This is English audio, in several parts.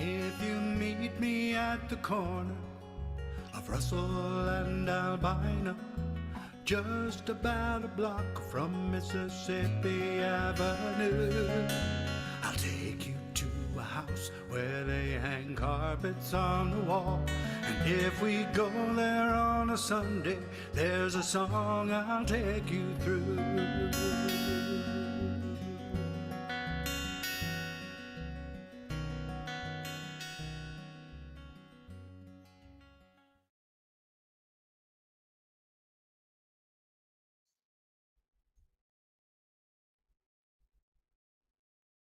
If you meet me at the corner of Russell and Albina, just about a block from Mississippi Avenue, I'll take you to a house where they hang carpets on the wall. And if we go there on a Sunday, there's a song I'll take you through.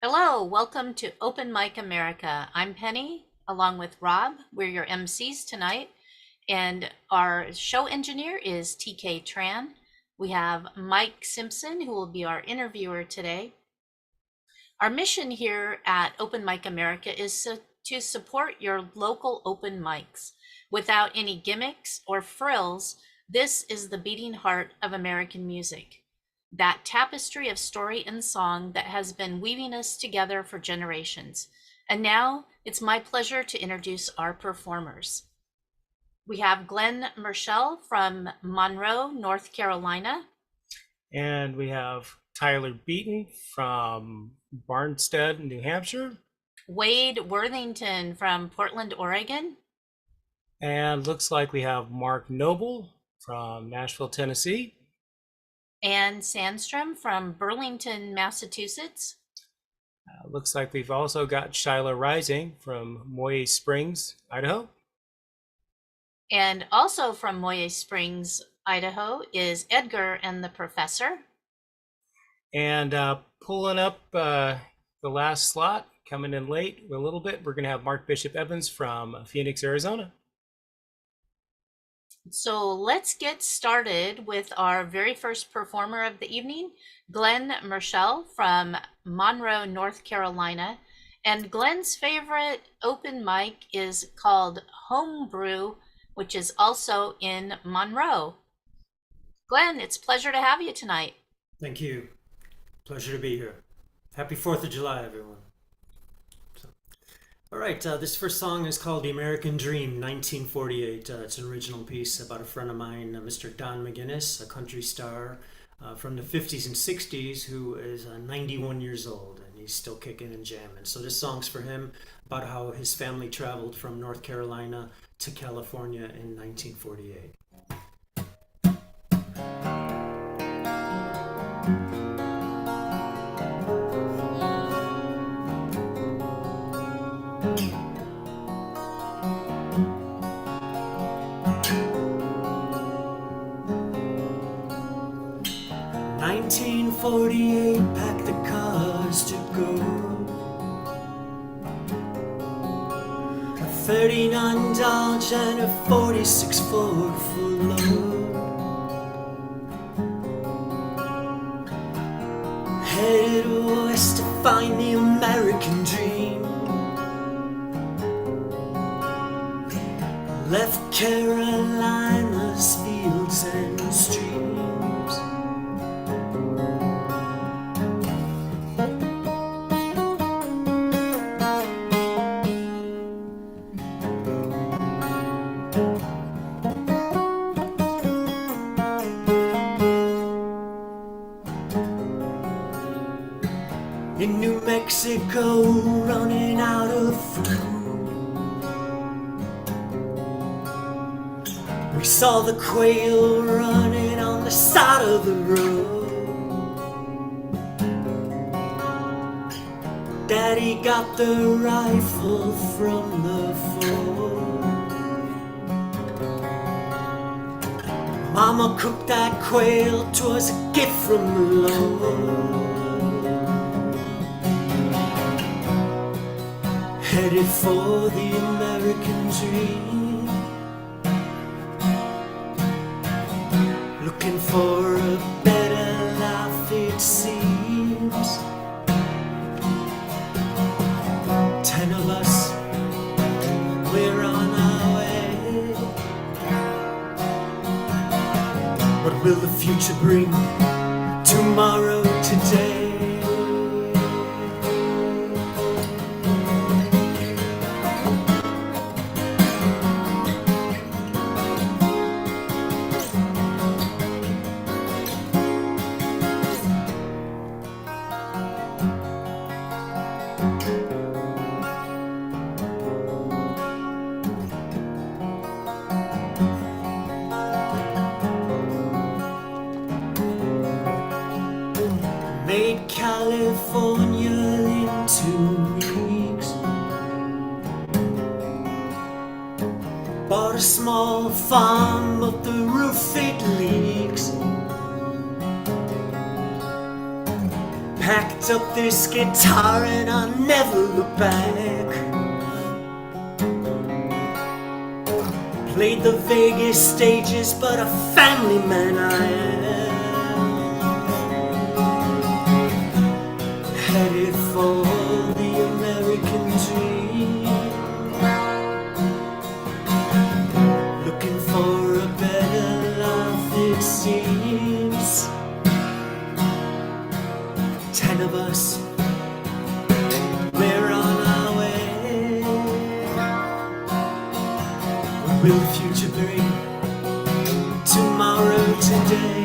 Hello, welcome to Open Mic America. I'm Penny, along with Rob. We're your MCs tonight, and our show engineer is TK Tran. We have Mike Simpson, who will be our interviewer today. Our mission here at Open Mic America is to support your local open mics. Without any gimmicks or frills, this is the beating heart of American music. That tapestry of story and song that has been weaving us together for generations. And now it's my pleasure to introduce our performers. We have Glenn Merschel from Monroe, North Carolina. And we have Tyler Beaton from Barnstead, New Hampshire. Wade Worthington from Portland, Oregon. And looks like we have Mark Noble from Nashville, Tennessee. Ann Sandstrom from Burlington, Massachusetts. Looks like we've also got Shyla Rising from Moyie Springs, Idaho. And also from Moyie Springs, Idaho is Edgar and the Professor. And pulling up the last slot, coming in late a little bit, we're going to have Mark Bishop Evans from Phoenix, Arizona. So let's get started with our very first performer of the evening, Glenn Merschel from Monroe, North Carolina. And Glenn's favorite open mic is called Homebrew, which is also in Monroe. Glenn, it's a pleasure to have you tonight. Thank you. Pleasure to be here. Happy 4th of July, everyone. All right, this first song is called The American Dream, 1948. It's an original piece about a friend of mine, Mr. Don McGuinness, a country star from the 50s and 60s, who is 91 years old, and he's still kicking and jamming. So this song's for him, about how his family traveled from North Carolina to California in 1948. 1948, packed the cars to go. A 39 Dodge and a 46 Ford full load. Headed west to find the American dream. Left Carolina's fields and streams. In New Mexico, running out of food, we saw the quail running on the side of the road. Daddy got the rifle from the Ford. Mama cooked that quail, 'twas a gift from the Lord. Headed for the American dream, looking for a better life it seems. 10 of us, we're on our way. What will the future bring? Tomorrow, today. Bought a small farm, but the roof it leaks. Packed up this guitar and I never look back. Played the Vegas stages, but a family man I am. Headed for the American dream. Looking for a better life it seems. 10 of us, we're on our way. What will the future bring? Tomorrow, today.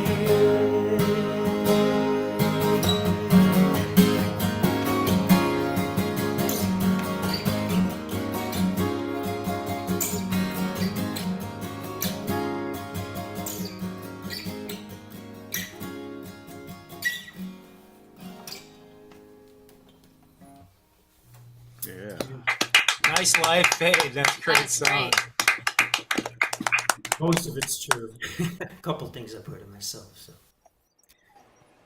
Yeah. Nice live fade. That's a great That's song. great. Most of it's true. A couple things I put in myself. So,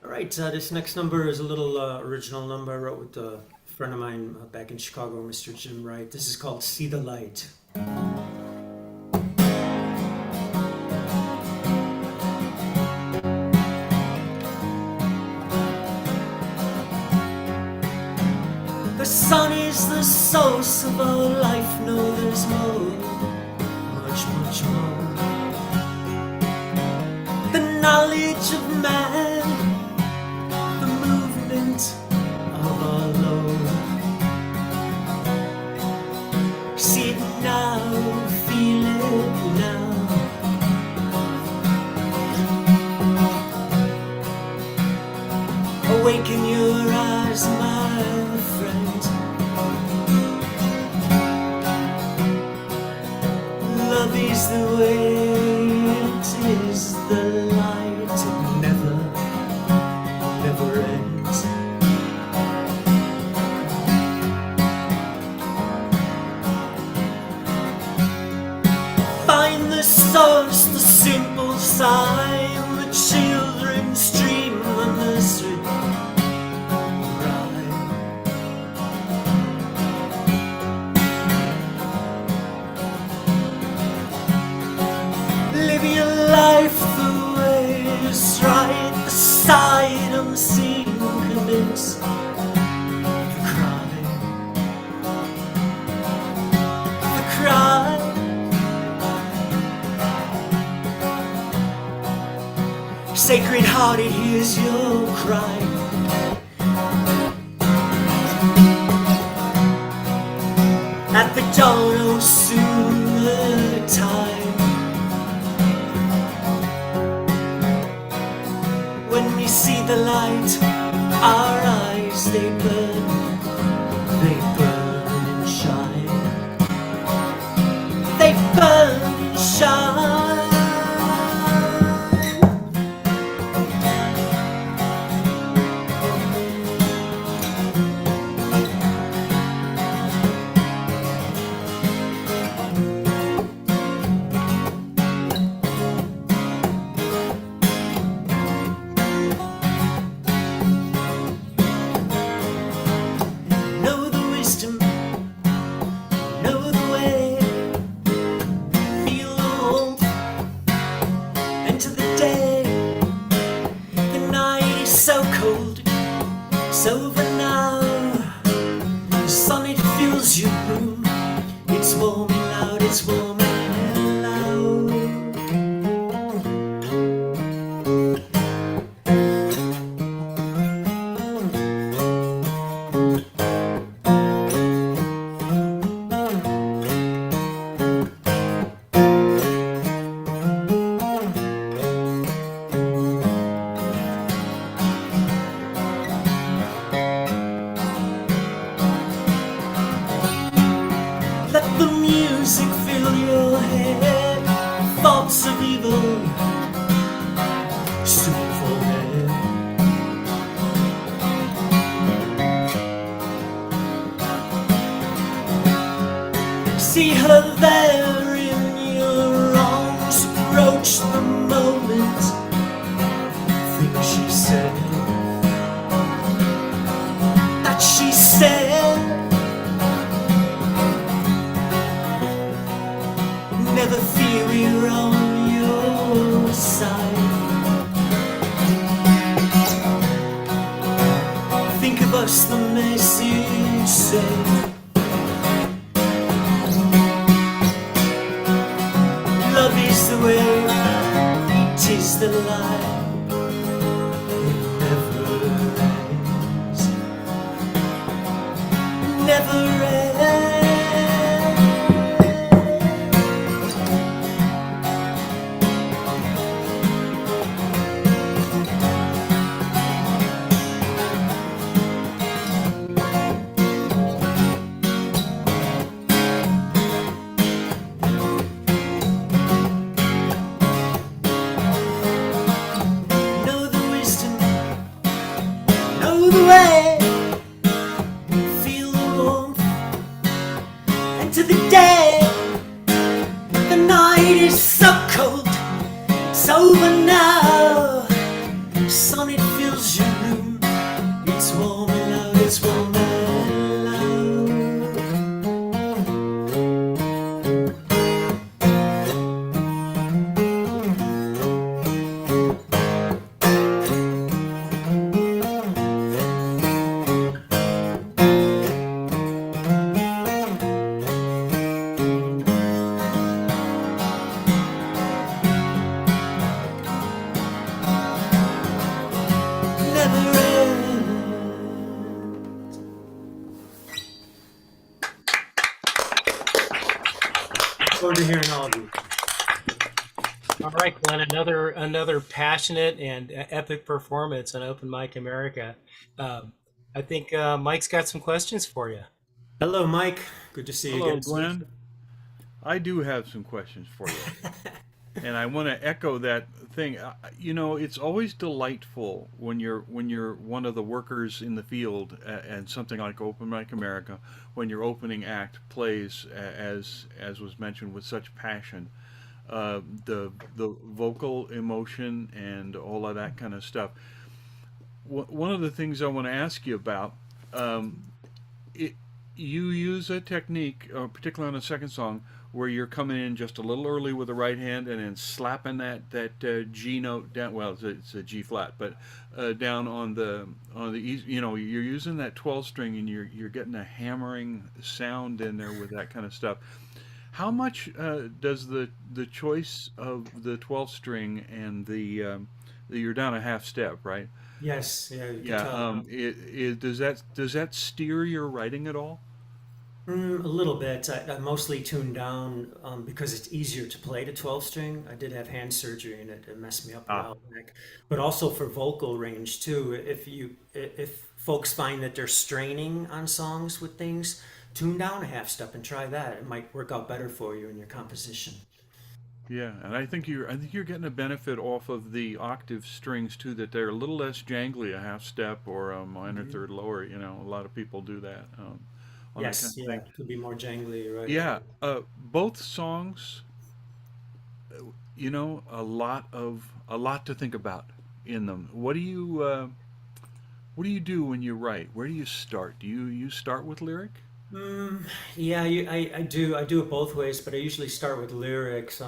all right. This next number is a little original number I wrote with a friend of mine back in Chicago, Mr. Jim Wright. This is called "See the Light." The sun is the source of our life. No, there's more, much, much more. The knowledge of man, the movement of our Lord. See it now, feel it now. Awaken your eyes, my friend. Love is the way it is, the light, it never, never ends. Find the source, the simple sign, the children's dream, the nursery rhyme. Live your life the way it's right, the sight unseen commits the crime. The crime. Sacred Heart, it hears your cry. At the dawn, oh soon the time when we see the light, our eyes they burn and shine. They burn and shine. Know the wisdom, know the way, feel the warmth, enter the day. The night is so cold, it's over now. The sun it fills your room, it's warm and loud, it's warm and loud. Let the music fill your head. Thoughts of evil soon forehead. See her there in never fear we're on your side. Think of us, the message said. Love is the way, it is the light. It never ends. Never ends. Know the wisdom, know the way, feel the warmth, and to the day, the night is so cold, it's over now. Sun, it fills your room, it's warm and loud, it's warm and loud. Never ends. Look forward to hearing all of you. All right, Glenn, another passionate and epic performance on Open Mic America. I think Mike's got some questions for you. Hello, Mike. Good to see you Hello, again. Glenn. I do have some questions for you. And I want to echo that thing. You know, it's always delightful when you're one of the workers in the field and something like Open Mic America, when your opening act plays as was mentioned with such passion, the vocal emotion and all of that kind of stuff. One of the things I want to ask you about, it, you use a technique, particularly on the second song, where you're coming in just a little early with the right hand and then slapping that G note down. Well, it's a G flat, but down on the you know, you're using that 12 string and you're getting a hammering sound in there with that kind of stuff. How much does the choice of the 12 string and you're down a half step, right? Yes, yeah, you can Yeah. tell. Does that steer your writing at all? A little bit. I mostly tuned down because it's easier to play the 12 string. I did have hand surgery and it messed me up a Ah, while back. But also for vocal range too. If folks find that they're straining on songs with things, tune down a half step and try that. It might work out better for you in your composition. yeah, and I think you're getting a benefit off of the octave strings too, that they're a little less jangly, a half step or a minor Hmm. third lower. You know, a lot of people do that on that kind Yes, of yeah, thing. it could be more jangly, you're right. Yeah, both songs, you know, a lot to think about in them. What do you do when you write? Where do you start? Do you start with lyric? Mm, yeah, I do it both ways, but I usually start with lyrics.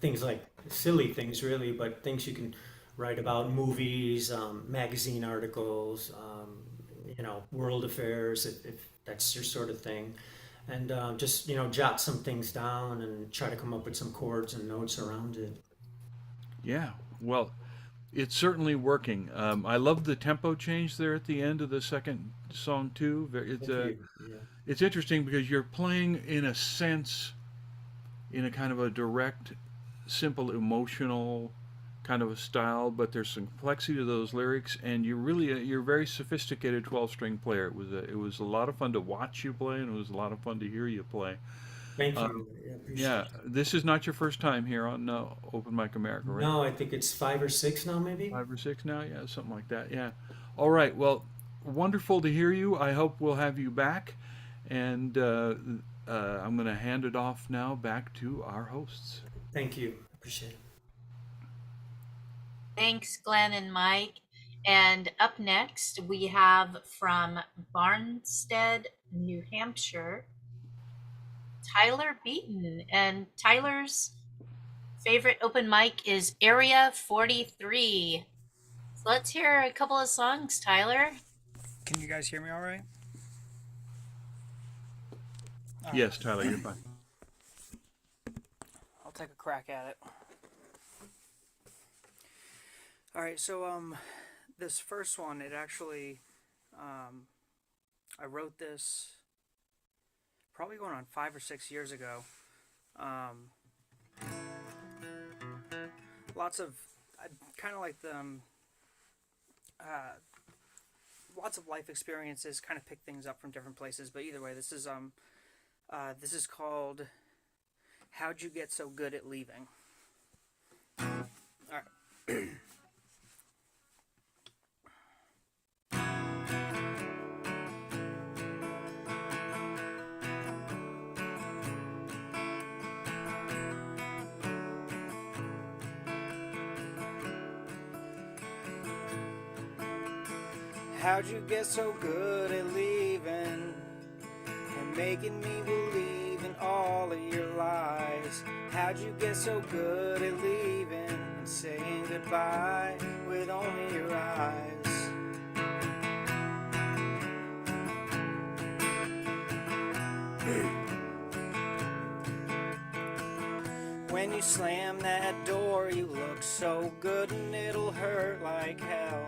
Things like silly things, really, but things you can write about, movies, magazine articles, world affairs, if that's your sort of thing, and just jot some things down and try to come up with some chords and notes around it. Yeah. Well, it's certainly working. I love the tempo change there at the end of the second song too. Thank you. Yeah. It's interesting because you're playing in a sense in a kind of a direct, simple, emotional kind of a style, but there's some complexity to those lyrics, and you're a very sophisticated 12 string player. It was a lot of fun to watch you play, and it was a lot of fun to hear you play. Thank Um, you. I appreciate yeah, it. this is not your first time here on Open Mic America, right? No, I think it's 5 or 6 now, maybe. 5 or 6 now, yeah, something like that. Yeah. All right. Well, wonderful to hear you. I hope we'll have you back, and I'm going to hand it off now back to our hosts. Thank you. Appreciate it. Thanks, Glenn and Mike. And up next, we have from Barnstead, New Hampshire, Tyler Beaton. And Tyler's favorite open mic is Area 43. So let's hear a couple of songs, Tyler. Can you guys hear me all right? Yes, Tyler, you're fine. I'll take a crack at it. All right, so this first one, it actually, I wrote this probably going on 5 or 6 years ago. Lots of, I kind of like them. Lots of life experiences, kind of pick things up from different places. But either way, this is called "How'd You Get So Good at Leaving." All right. How'd you get so good at leaving and making me believe in all of your lies? How'd you get so good at leaving and saying goodbye with only your eyes? When you slam that door, you look so good and it'll hurt like hell.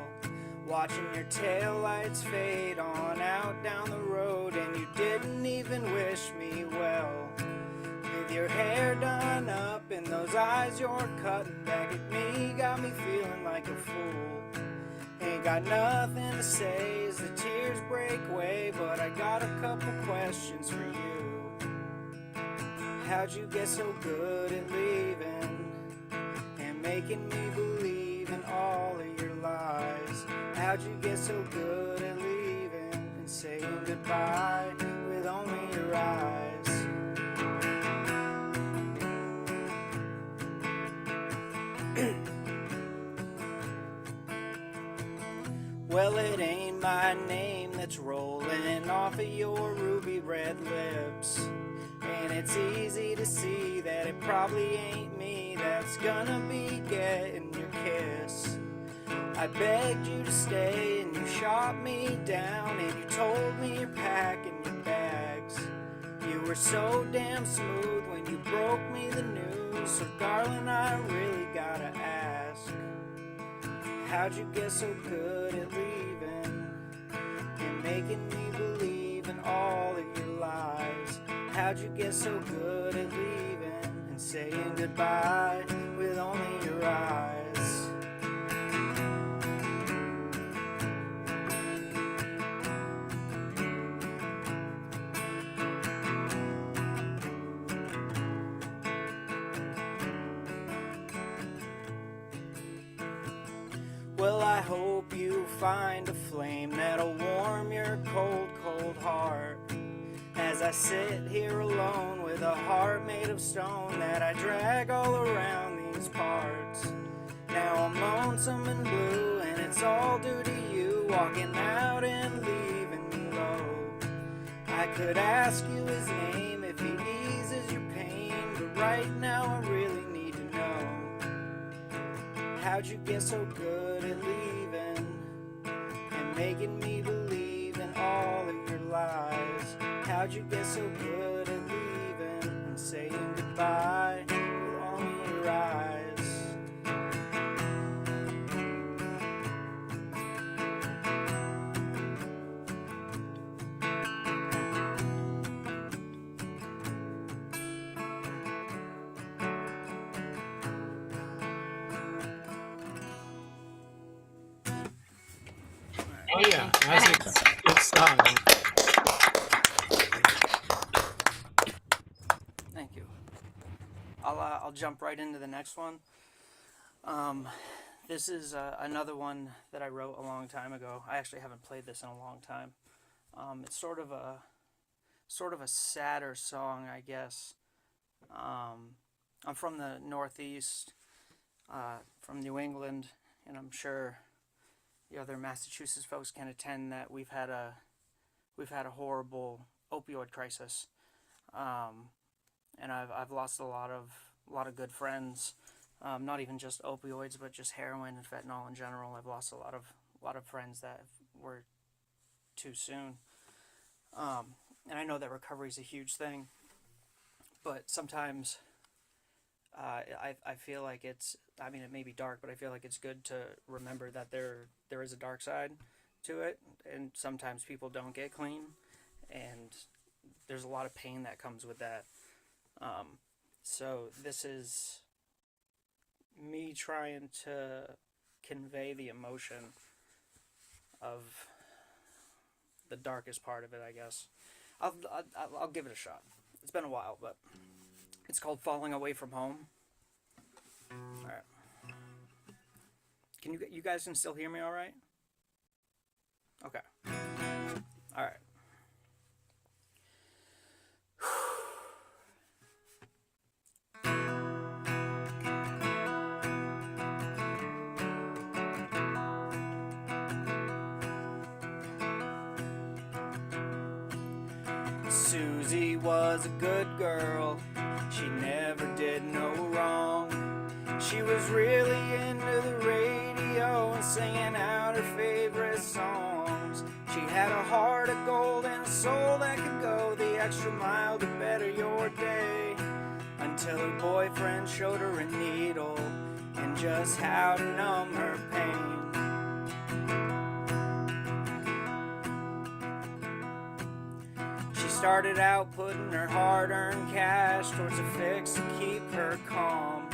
Watching your taillights fade on out down the road, and you didn't even wish me well. With your hair done up and those eyes you're cutting back at me, got me feeling like a fool. Ain't got nothing to say as the tears break away, but I got a couple questions for you. How'd you get so good at leaving and making me believe in all of your lies? How'd you get so good at leaving and saying goodbye with only your eyes? Well, it ain't my name that's rolling off of your ruby red lips, and it's easy to see that it probably ain't me that's gonna be getting your kiss. I begged you to stay and you shot me down, and you told me you're packing your bags. You were so damn smooth when you broke me the news, so darling, I really gotta ask, how'd you get so good at leaving and making me believe in all of your lies? How'd you get so good at leaving and saying goodbye with only your eyes? Well, I hope you find a flame that'll warm your cold, cold heart, as I sit here alone with a heart made of stone that I drag all around these parts. Now I'm lonesome and blue, and it's all due to you walking out and leaving me low. I could ask you his name if he eases your pain, but right now I really need to know, how'd you get so good at leaving and making me believe in all of your lies? How'd you get so good at leaving and saying goodbye with only your eyes? Oh yeah, that's a good song. Thank you. I'll jump right into the next one. This is another one that I wrote a long time ago. I actually haven't played this in a long time. It's sort of a sadder song, I guess. I'm from the Northeast, from New England, and I'm sure the other Massachusetts folks can attend that we've had a horrible opioid crisis. and I've lost a lot of good friends, not even just opioids, but just heroin and fentanyl in general. I've lost a lot of friends that were too soon. And I know that recovery is a huge thing, but sometimes I feel like it's, I mean, it may be dark, but I feel like it's good to remember that there is a dark side to it, and sometimes people don't get clean, and there's a lot of pain that comes with that. So this is me trying to convey the emotion of the darkest part of it, I guess. I'll give it a shot. It's been a while, but it's called Falling Away from Home. All right. Can you guys can still hear me all right? Okay. All right. Susie was a good girl. She never did no wrong. She was really into the radio and singing out her favorite songs. She had a heart of gold and a soul that could go the extra mile to better your day. Until her boyfriend showed her a needle and just how to numb her pain. She started out putting her hard-earned cash towards a fix to keep her calm.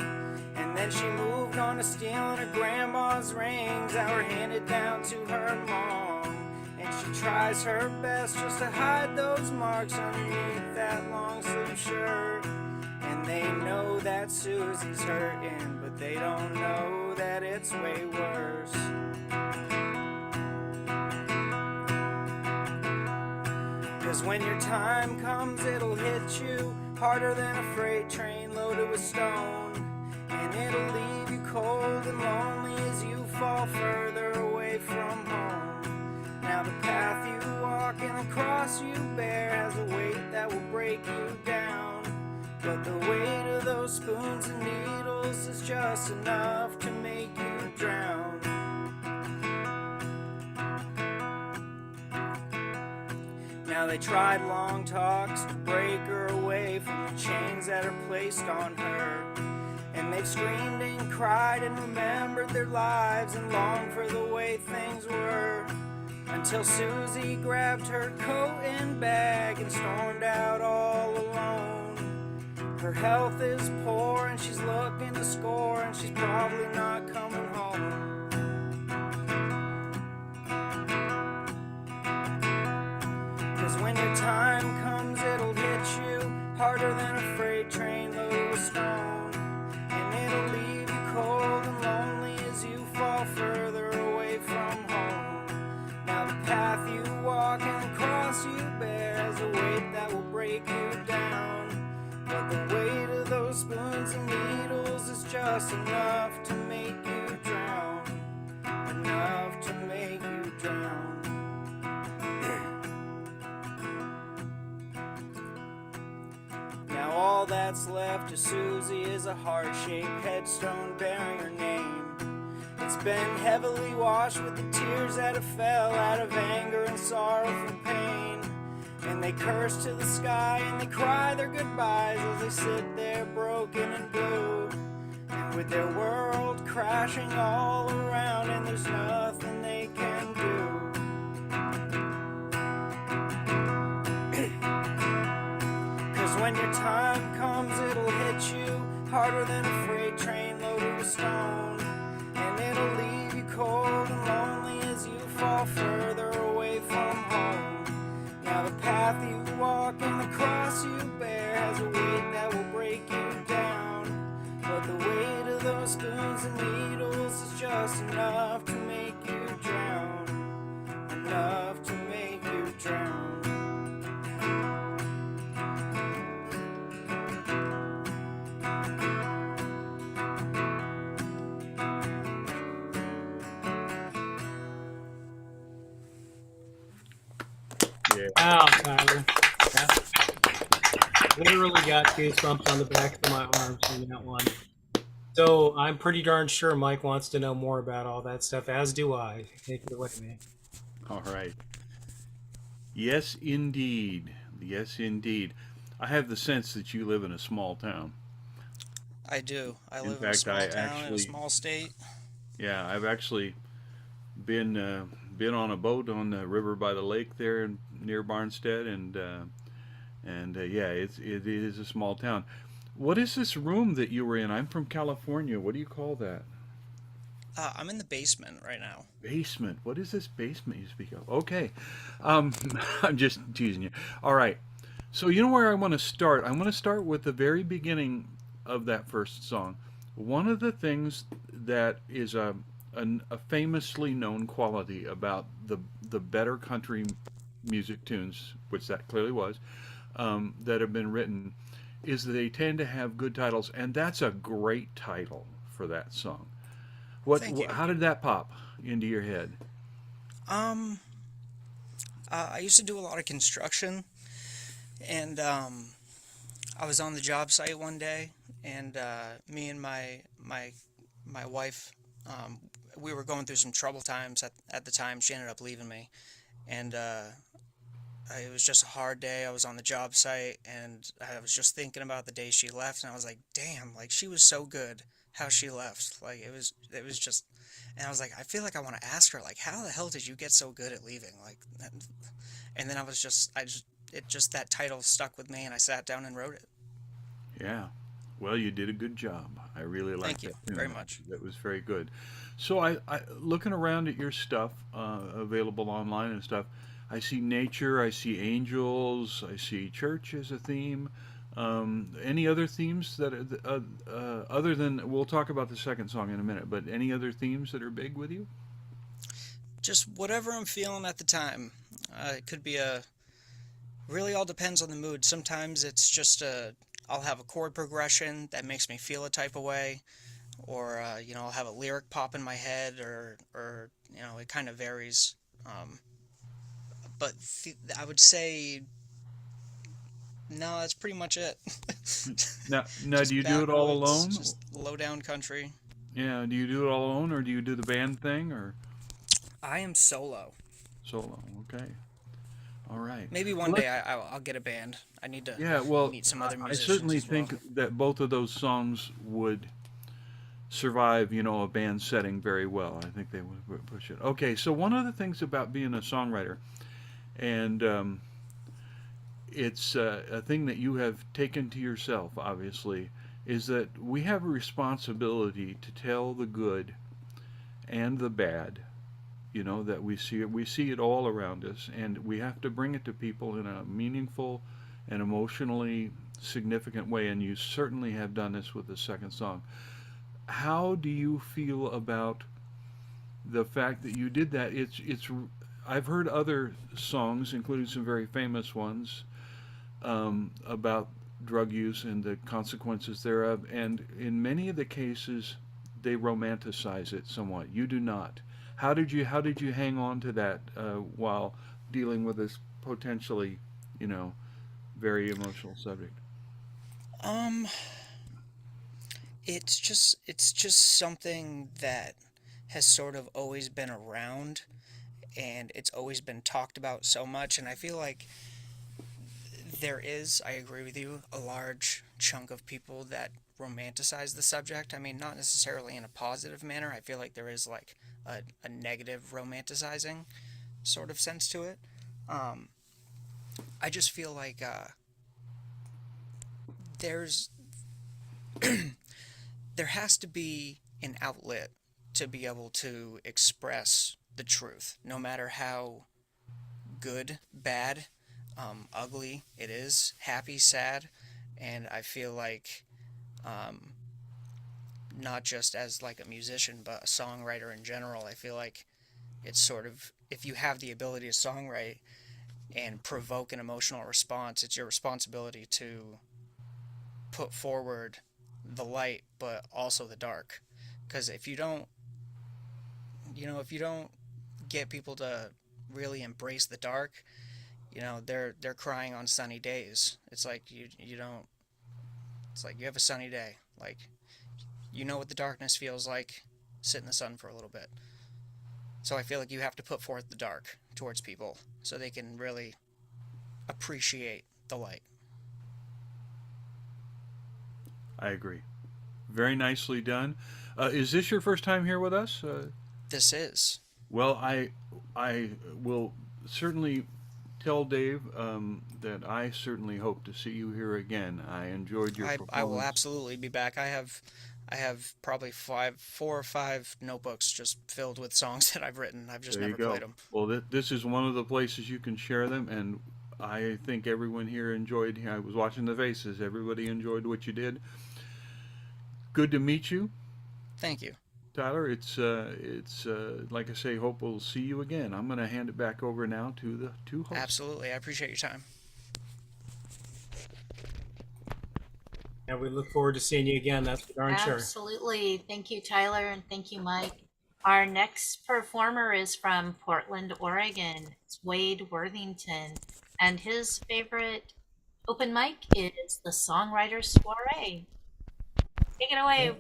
And then she moved on to stealing her grandma's rings that were handed down to her mom. And she tries her best just to hide those marks underneath that long-sleeve shirt. And they know that Susie's hurting, but they don't know that it's way worse. Cause when your time comes, it'll hit you harder than a freight train loaded with stone. And it'll leave you cold and lonely as you fall further away from home. Now the path you walk and the cross you bear has a weight that will break you down. But the weight of those spoons and needles is just enough to make you drown. Now they tried long talks to break her away from the chains that are placed on her. And they've screamed and cried and remembered their lives and longed for the way things were. Until Susie grabbed her coat and bag and stormed out all alone. Her health is poor and she's looking to score, and she's probably not coming home. Cause when your time comes, it'll hit you harder than a freight train loaded with stone. And it'll leave you cold and lonely as you fall further away from home. Now the path you walk and the cross you bear has a weight that will break you down. But the weight of those spoons and needles is just enough to make you drown. Enough to make you drown. Now all that's left to Susie is a heart-shaped headstone bearing her name. It's been heavily washed with the tears that have fell out of anger and sorrow from pain. And they curse to the sky and they cry their goodbyes as they sit there broken and blue. And with their world crashing all around, and there's nothing they can do. Cause when your time comes, it'll hit you harder than a freight train loaded with stone. And it'll leave you cold and lonely as you fall further away from home. Now the path you walk and the cross you bear has a weight that will break you down. But the weight of those spoons and needles is just enough to make you drown. Enough to make you drown. Wow, Tyler. literally got goosebumps on the back of my arms from that one. So I'm pretty darn sure Mike wants to know more about all that stuff, as do I. Take it away, man. All right. Yes, indeed. Yes, indeed. I have the sense that you live in a small town. I do. I In live in a fact, I small town in a actually, small state. yeah, I've actually been on a boat on the river by the lake there near Barnstead, and yeah, it is a small town. What is this room that you were in? I'm from California. What do you call that? I'm in the basement right now. Basement. What is this basement you speak of? Okay, um, I'm just teasing you. All right. So you know where I want to start? I want to start with the very beginning of that first song. One of the things that is a famously known quality about the better country music tunes, which that clearly was, that have been written, is that they tend to have good titles, and that's a great title for that song. Thank you. How did that pop into your head? Um, I used to do a lot of construction, and I was on the job site one day, and me and my wife, we were going through some trouble times at the time. She ended up leaving me, and it was just a hard day. I was on the job site, and I was just thinking about the day she left, and I was like, damn, like she was so good how she left. Like it was just, and I was like, I feel like I want to ask her, like, how the hell did you get so good at leaving? Like, and then it just that title stuck with me, and I sat down and wrote it. Yeah. Well, you did a good job. I really like Thank you that very tune. much. That was very good. So I looking around at your stuff available online and stuff. I see nature. I see angels. I see church as a theme. Any other themes that other than we'll talk about the second song in a minute, but any other themes that are big with you? Just whatever I'm feeling at the time. It could be a really all depends on the mood. Sometimes it's just I'll have a chord progression that makes me feel a type of way, or I'll have a lyric pop in my head, or it kind of varies. Um, but I would say no, that's pretty much it. Now, do Just you do it all backwoods, alone? just low down country. Yeah, do you do it all alone, or do you do the band thing, or I am solo. solo? Okay, all right. Maybe one Well, day I'll get a band. I need to yeah, well, meet some other I musicians certainly as well. think that both of those songs would survive, a band setting very well. I think they would push it. Okay, so one of the things about being a songwriter, and it's a thing that you have taken to yourself, obviously, is that we have a responsibility to tell the good and the bad. That we see it all around us, and we have to bring it to people in a meaningful and emotionally significant way. And you certainly have done this with the second song. How do you feel about the fact that you did that? It's I've heard other songs, including some very famous ones, about drug use and the consequences thereof, and in many of the cases, they romanticize it somewhat. You do not. How did you hang on to that while dealing with this potentially, you know, very emotional subject? Um, it's just something that has sort of always been around, and it's always been talked about so much, and I feel like I agree with you, a large chunk of people that romanticize the subject. I mean, not necessarily in a positive manner. I feel like there is like a negative romanticizing sort of sense to it. Um, I just feel like there's there has to be an outlet to be able to express the truth, no matter how good, bad, ugly it is, happy, sad. And I feel like um, not just as like a musician, but a songwriter in general, I feel like it's sort of, if you have the ability to songwrite and provoke an emotional response, it's your responsibility to put forward the light, but also the dark. Because if you don't get people to really embrace the dark, You know, they're crying on sunny days. It's like you don't. It's like you have a sunny day. Like, you know what the darkness feels like. Sit in the sun for a little bit. So I feel like you have to put forth the dark towards people so they can really appreciate the light. I agree. Very nicely done. Is this your first time here with us? This is. Well, I will certainly tell Dave that I certainly hope to see you here again. I enjoyed your performance. I will absolutely be back. I have probably 4 or 5 notebooks just filled with songs that I've written. I've just There you never go. played them. Well, this is one of the places you can share them, and I think everyone here enjoyed. I was watching the faces. Everybody enjoyed what you did. Good to meet you, Thank you. Tyler. It's like I say, hope we'll see you again. I'm going to hand it back over now to the two hosts. Absolutely. I appreciate your time. And we look forward to seeing you again. That's for darn sure. Absolutely. Thank you, Tyler, and thank you, Mike. Our next performer is from Portland, Oregon. It's Wade Worthington, and his favorite open mic is the Songwriters Soiree. Take it away.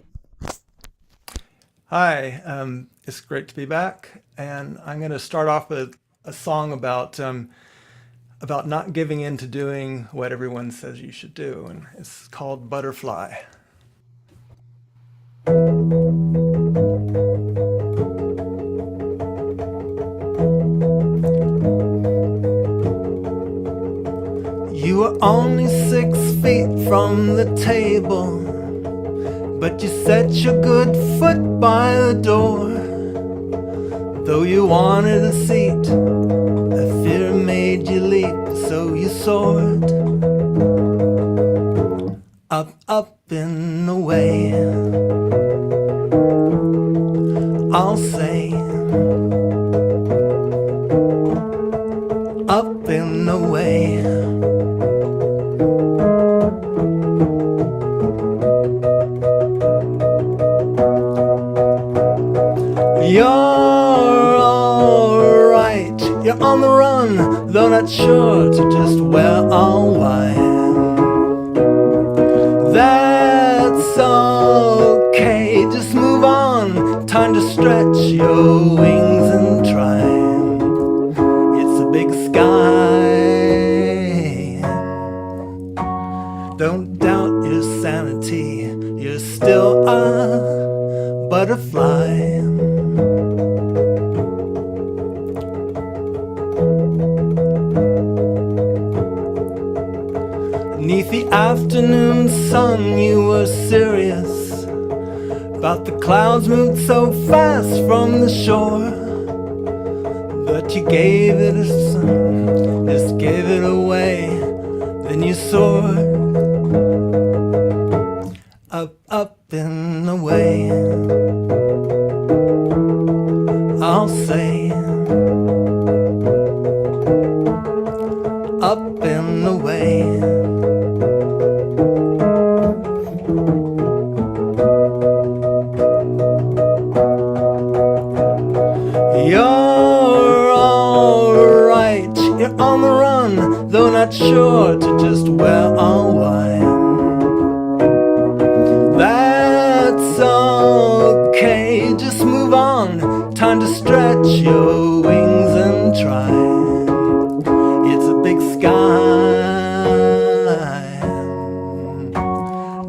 Hi, it's great to be back, and I'm going to start off with a song about not giving in to doing what everyone says you should do, and it's called Butterfly. You were only 6 feet from the table, but you set your good foot by the door. Though you wanted a seat, a fear made you leap, so you soared up, up and away. I'll say up and away. You're alright, you're on the run, though not sure to just where or why. That's okay, just move on, time to stretch your wings and try. It's a big sky. Don't doubt your sanity, you're still a butterfly. 'Neath the afternoon sun you were serious about the clouds moved so fast from the shore that you gave it a sun, just gave it away, then you soared up, up and away. I'll say up and away. You're alright, you're on the run, though not sure to just where or why. That's okay, just move on, time to stretch your wings and try. It's a big sky.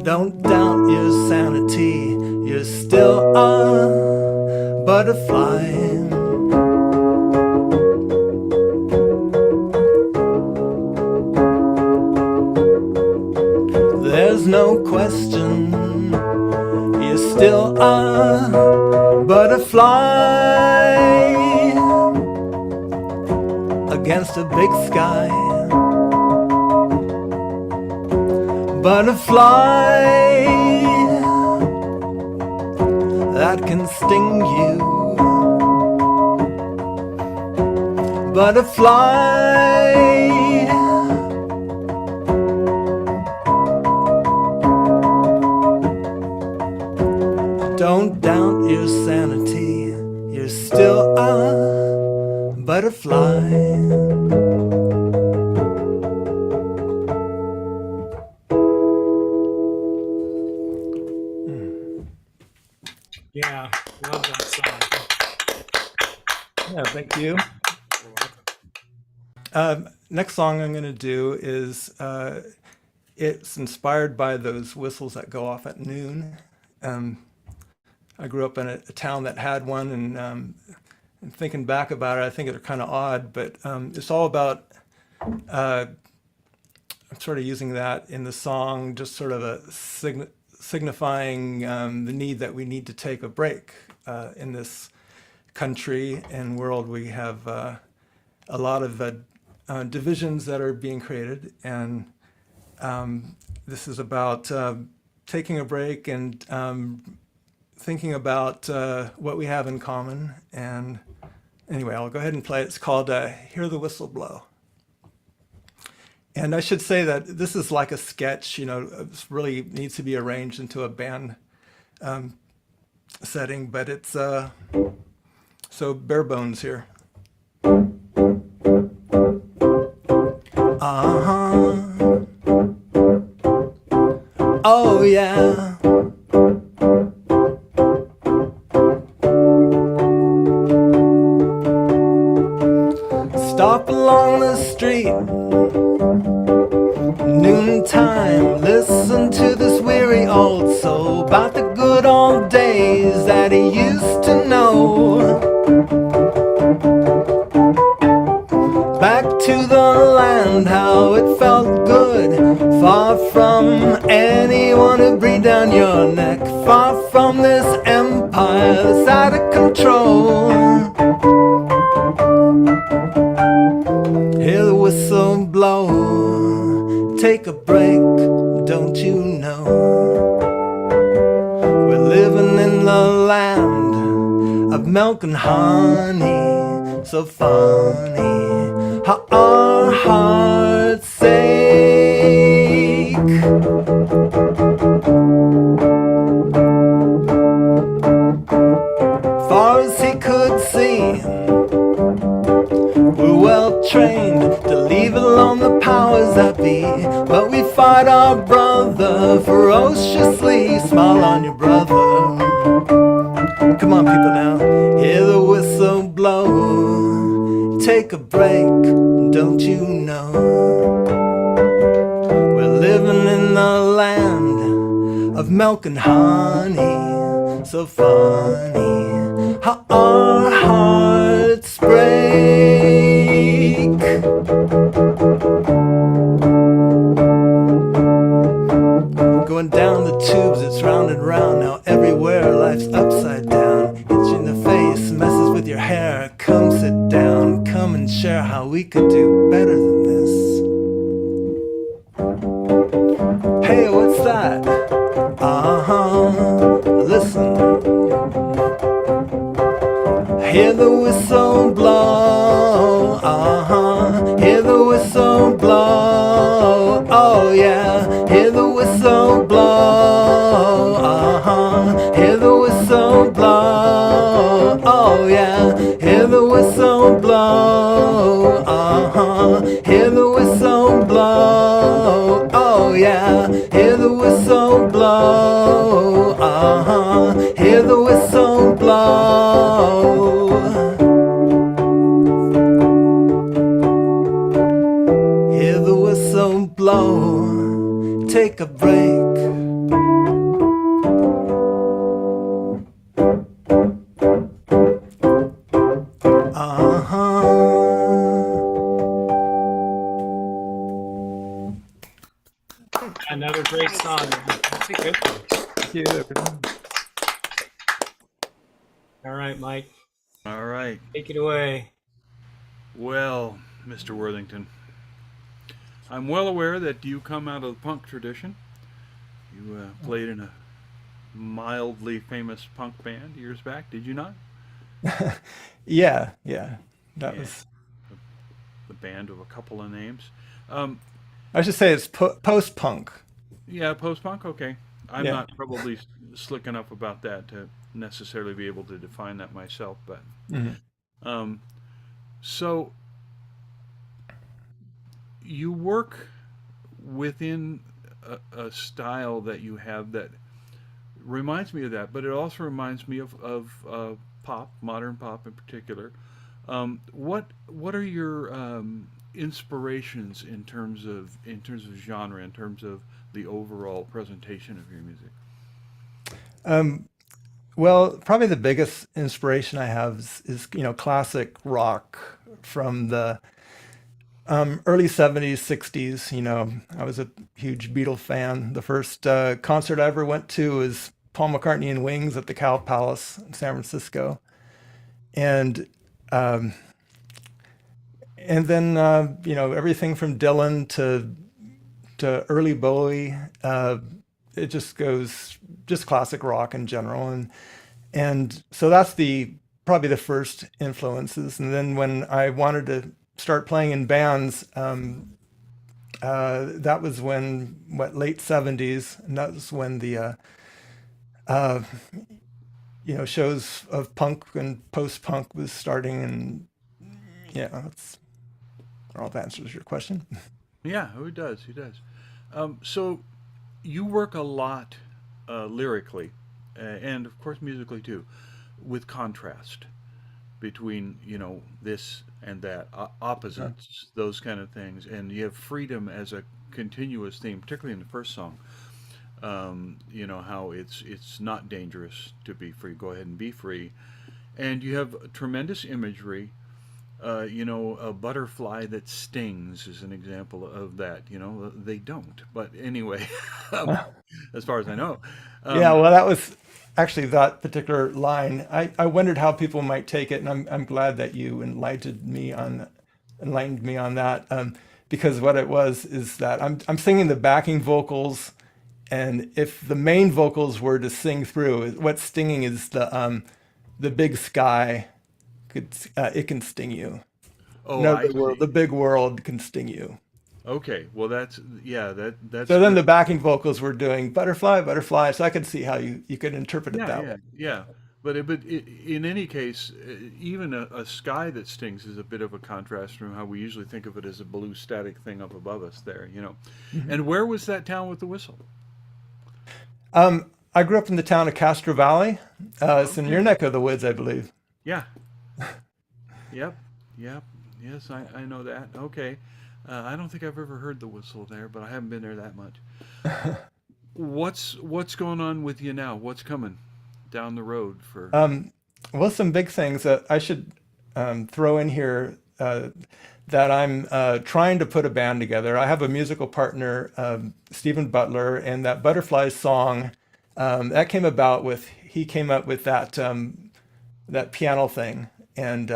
Don't doubt your sanity, you're still a butterfly. There's no question, you're still a butterfly against a big sky. Butterfly that can sting you. Butterfly don't doubt your sanity, you're still a butterfly. Yeah, love that song. Yeah, thank you. You're welcome. Next song I'm going to do is it's inspired by those whistles that go off at noon. I grew up in a town that had one, and thinking back about it, I think they're kind of odd, but it's all about. I'm sort of using that in the song, just sort of signifying the need that we need to take a break in this country and world. We have a lot of divisions that are being created, and this is about taking a break and thinking about what we have in common. And anyway, I'll go ahead and play it. It's called Hear the Whistle Blow. And I should say that this is like a sketch, it really needs to be arranged into a band setting, but it's so bare bones here. Uh-huh. Oh, yeah. Stop along the street, noontime, listen to this weary old soul about the good old days that he used to know. Back to the land, how it felt good, far from anyone who breathed down your neck, far from this empire that's out of control. Hear the whistle blow, take a break, don't you know? We're living in the land of milk and honey, so funny how our hearts ache. Far as he could see, we're well trained to leave alone the powers that be, but we fight our brother ferociously. Smile on your brother. Come on, people, now. Hear the whistle blow. Take a break, don't you know? We're living in the land of milk and honey, so funny how our hearts break. Going down the tubes, it's round and round. Now everywhere life's upside down. Hits you in the face, messes with your hair. Come sit down, come and share how we could do better than this. Hey, what's that? Uh-huh, listen. Hear the whistle blow, uh-huh, hear the whistle blow, oh yeah, hear the whistle blow, uh-huh, hear the whistle blow, oh yeah, hear the whistle blow, uh-huh, hear the whistle blow, oh yeah, hear the whistle blow, uh-huh, hear the whistle blow. Hear the whistle blow, take a break. Another great song. That's a good one. Thank you. All right, Mike, All right. take it away. Well, Mr. Worthington, I'm well aware that you come out of the punk tradition. You played in a mildly famous punk band years back, did you not? Yeah, that Yeah. was. The band of a couple of names. I should say it's post-punk. Yeah, post-punk, okay. I'm Yeah. not probably slick enough about that to necessarily be able to define that myself, but so you work within a style that you have that reminds me of that, but it also reminds me of pop, modern pop in particular. What are your inspirations in terms of genre, in terms of the overall presentation of your music? Um, well, probably the biggest inspiration I have is classic rock from the early 70s, 60s. I was a huge Beatle fan. The first concert I ever went to was Paul McCartney and Wings at the Cow Palace in San Francisco. And um, and then everything from Dylan to early Bowie. It just goes just classic rock in general, and so that's the probably the first influences. And then when I wanted to start playing in bands, that was when late 70s, and that was when the uh, shows of punk and post punk was starting, and yeah, that's all that answers your question. Yeah, who does? Who does? So you work a lot lyrically, and of course musically too, with contrast between this and that, Uh, opposites, those kind of things, and you have freedom as a continuous theme, particularly in the first song. How it's not dangerous to be free. Go ahead and be free, and you have tremendous imagery. A butterfly that stings is an example of that. They don't, but anyway, um, as far as I know. Yeah, Um, well, that was actually that particular line. I wondered how people might take it, and I'm glad that you enlightened me on that. Because what it was is that I'm singing the backing vocals, and if the main vocals were to sing through, what's stinging is the big sky it can sting you. In oh, other I words, see. the big world can sting you. Okay, well that's yeah, that's So then good. the backing vocals were doing butterfly, butterfly. So I could see how you could interpret it Yeah, that way. yeah, yeah. But in any case, even a sky that stings is a bit of a contrast from how we usually think of it as a blue static thing up above us there. Mhm. And where was that town with the whistle? I grew up in the town of Castro Valley. It's in your Okay. neck of the woods, I believe. Yeah. Yep. Yep. Yes, I know that. Okay. I don't think I've ever heard the whistle there, but I haven't been there that much. What's going on with you now? What's coming down the road for? Um, well, some big things that I should throw in here that I'm trying to put a band together. I have a musical partner, Stephen Butler, and that Butterflies song that came about with he came up with that piano thing, and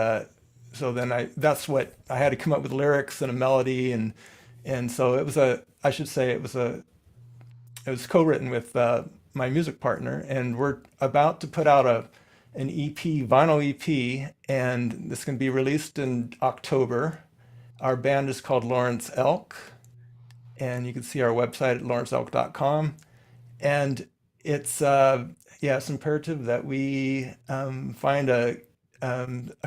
so then that's what I had to come up with lyrics and a melody, and so it was a I should say it was co-written with my music partner, and we're about to put out an EP, vinyl EP, and this can be released in October. Our band is called Lawrence Elk, and you can see our website at lawrenceelk.com. And it's yeah, it's imperative that we find a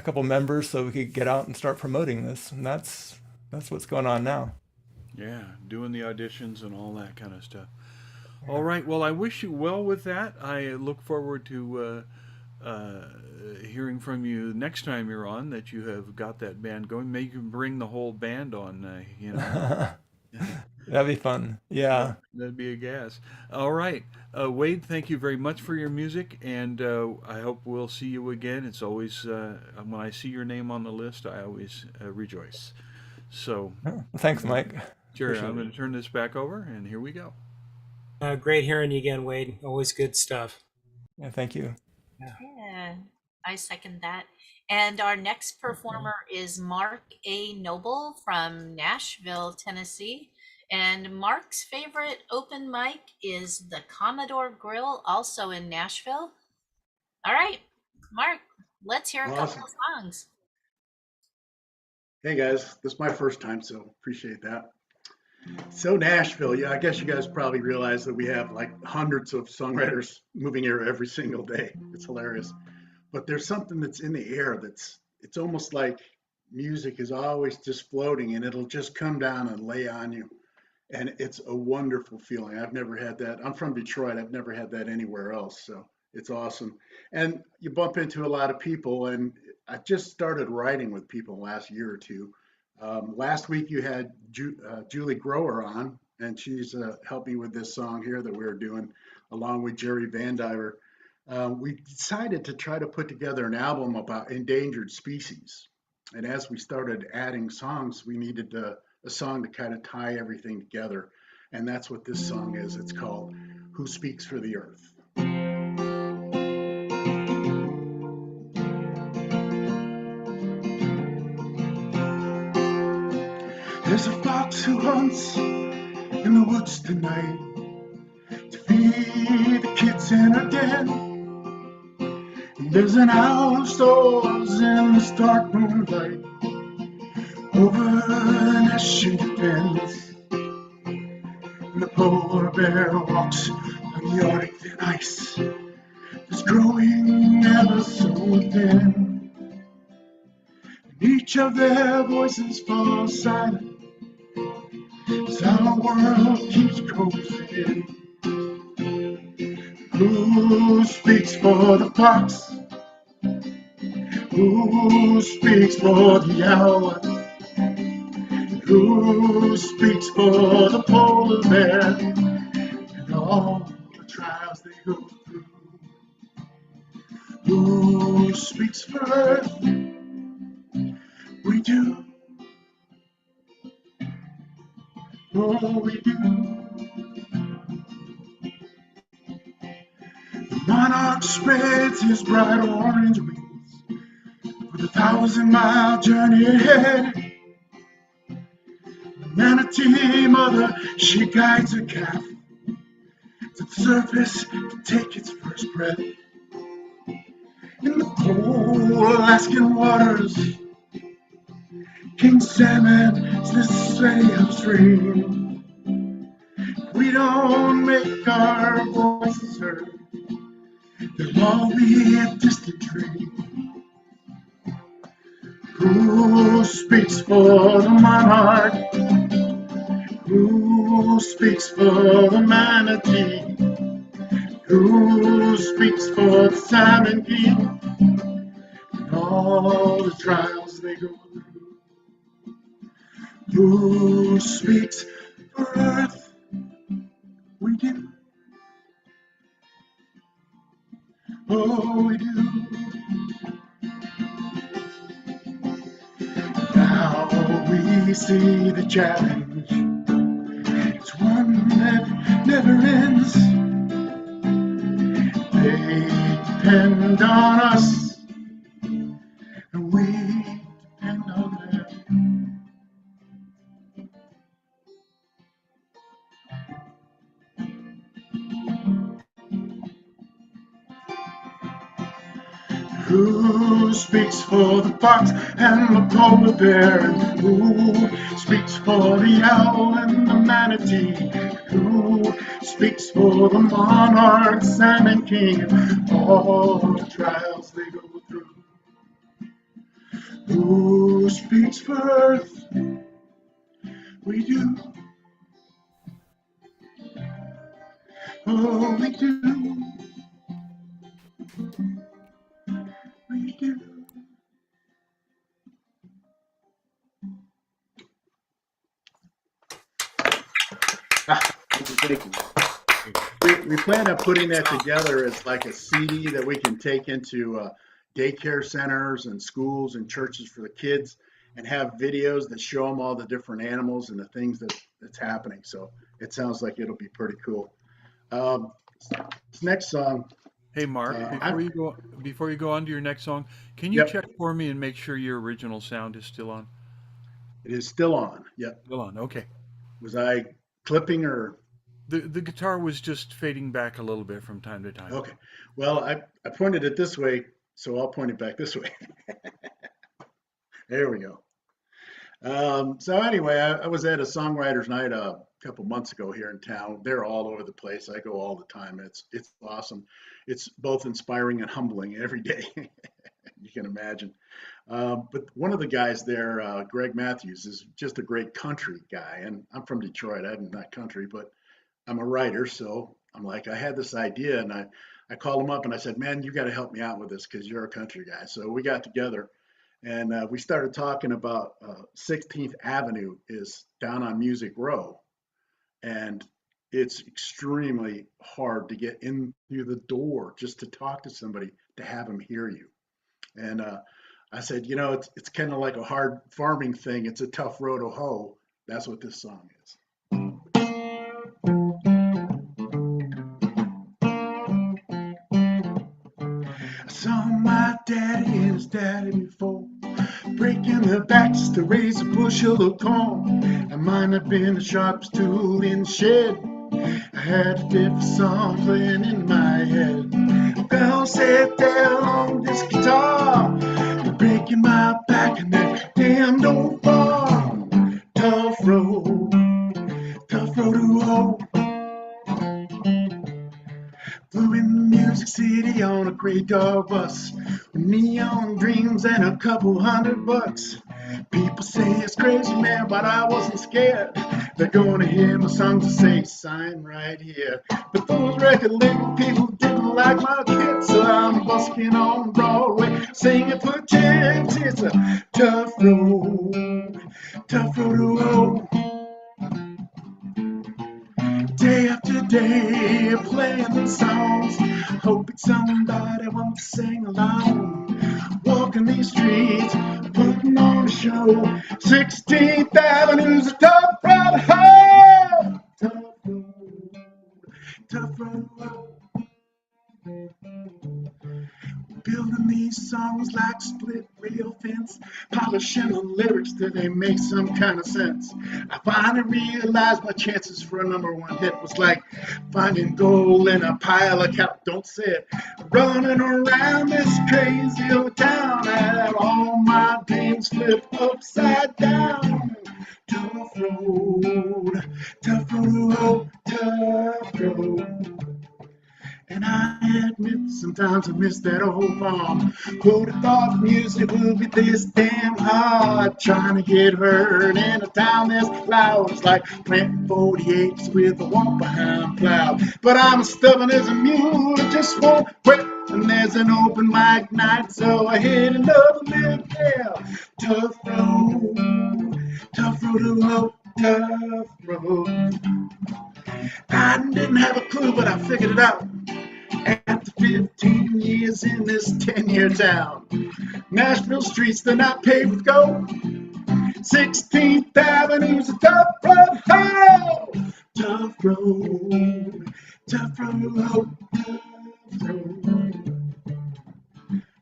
couple members so we could get out and start promoting this, and that's what's going on now. Yeah, doing the auditions and all that kind of stuff. All right. Well, I wish you well with that. I look forward to hearing from you next time you're on, that you have got that band going. Maybe you can bring the whole band on. That'd be fun. That, Yeah. that'd be a gas. All right. Wade, thank you very much for your music, and I hope we'll see you again. It's always, when I see your name on the list, I always rejoice. So, Oh, thanks, Mike. sure, Appreciate I'm it. going to turn this back over, and here we go. Great hearing you again, Wade. Always good stuff. Yeah, thank you. Yeah. Yeah, I second that. And our next Okay. performer is Mark A. Noble from Nashville, Tennessee. And Mark's favorite open mic is the Commodore Grill, also in Nashville. All right, Mark, let's hear a couple Awesome. of songs. Hey guys, this is my first time, so appreciate that. So Nashville, yeah, I guess you guys probably realize that we have like hundreds of songwriters moving here every single day. It's hilarious. But there's something that's in the air it's almost like music is always just floating and it'll just come down and lay on you. And it's a wonderful feeling. I've never had that. I'm from Detroit. I've never had that anywhere else. So it's awesome. And you bump into a lot of people. And I just started writing with people last year or two. Last week you had Julie Grower on, and she's helped me with this song here that we were doing, along with Jerry Van Diver. We decided to try to put together an album about endangered species. And as we started adding songs, we needed a song to kind of tie everything together. And that's what this song is. It's called Who Speaks for the Earth. There's a fox who hunts in the woods tonight to feed the kids in her den. And there's an owl who soars in the stark moonlight over the nest she defends. And the polar bear walks on the Arctic thin ice that's growing ever so thin. And each of their voices falls silent as our world keeps closing in. Who speaks for the fox? Who speaks for the owl? Who speaks for the polar bear and all the trials they go through? Who speaks for Earth? We do. Oh, we do. The monarch spreads his bright orange wings with a 1,000-mile journey ahead. The manatee mother, she guides her calf to the surface to take its first breath. In the cold Alaskan waters, King Salmon stay upstream. We don't make our voices heard, there'll all be a distant dream. Who speaks for the monarch? Who speaks for the manatee? Who speaks for the salmon king and all the trials they go through? Who speaks for Earth? We do. Oh, we do. Now we see the challenge. It's one that never ends. They depend on us, and we depend on them. Who speaks for the fox and the polar bear? And who speaks for the owl and the manatee? Who speaks for the monarch, salmon king, and all the trials they go through? Who speaks for Earth? We do. Oh, we do. We do. Thank you. We plan on putting that together as like a CD that we can take into daycare centers and schools and churches for the kids, and have videos that show them all the different animals and the things that's happening. So it sounds like it'll be pretty cool. This next song. Hey, Mark, before you go on to your next song, can you Yep. check for me and make sure your original sound is still on? It is still on. Yep. Still on. Okay. Was I clipping or? The guitar was just fading back a little bit from time to time. Okay. Well, I pointed it this way, so I'll point it back this way. There we go. So anyway, I was at a songwriters night a couple months ago here in town. They're all over the place. I go all the time. It's awesome. It's both inspiring and humbling every day. You can imagine. But one of the guys there, Greg Matthews, is just a great country guy. And I'm from Detroit. I'm not country, but I'm a writer. So I'm like, I had this idea and I called him up and I said, man, you got to help me out with this because you're a country guy. So we got together and we started talking about 16th Avenue is down on Music Row. And it's extremely hard to get in through the door just to talk to somebody to have them hear you. And I said, you know, it's kind of like a hard farming thing. It's a tough road to hoe. That's what this song is. I saw my daddy and his daddy before, breaking their backs to raise a bushel of corn. I might have been the sharpest tool in the shed. I had a different song playing in my head. I'm gonna sit down on this guitar, breaking my back in that damn old farm. Tough road to hoe. Flew in Music City on a gray dog bus with neon dreams and a couple $100. People say it's crazy, man, but I wasn't scared. They're gonna hear my songs and say, sign right here. But those record label people didn't like my kid, so I'm busking on Broadway, singing for chicks. It's a tough road to hoe. Day after day, playing the songs, hoping somebody wants to sing along. Walking these streets, putting on a show. 16th Avenue's a tough road to hoe. Tough road to hoe. Building these songs like split rail fence, polishing the lyrics till they make some kind of sense. I finally realized my chances for a #1 hit was like finding gold in a pile of cow. Don't say it. Running around this crazy old town, I had all my dreams flipped upside down. Tough road to hoe, tough road. And I admit sometimes I miss that old farm. Who'd have thought music would be this damn hard? Trying to get heard in a town this loud. It's like planting 48s with a walk behind plow. But I'm as stubborn as a mule, I just won't quit. And there's an open mic night, so I hit another lick. Yeah, tough road to hoe, tough road. I didn't have a clue, but I figured it out. After 15 years in this 10-year town, Nashville streets, they're not paved with gold. 16th Avenue's a tough road to hoe. Tough road to hoe.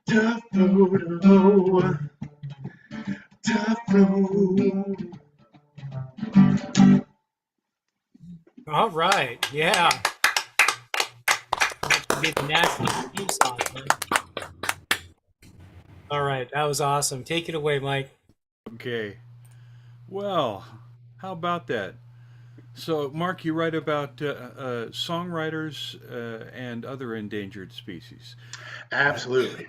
Tough road to hoe. Tough road. All right. Yeah. That should be the national theme song, huh? All right. That was awesome. Take it away, Mike. Okay. Well, how about that? So, Mark, you write about songwriters and other endangered species. Absolutely.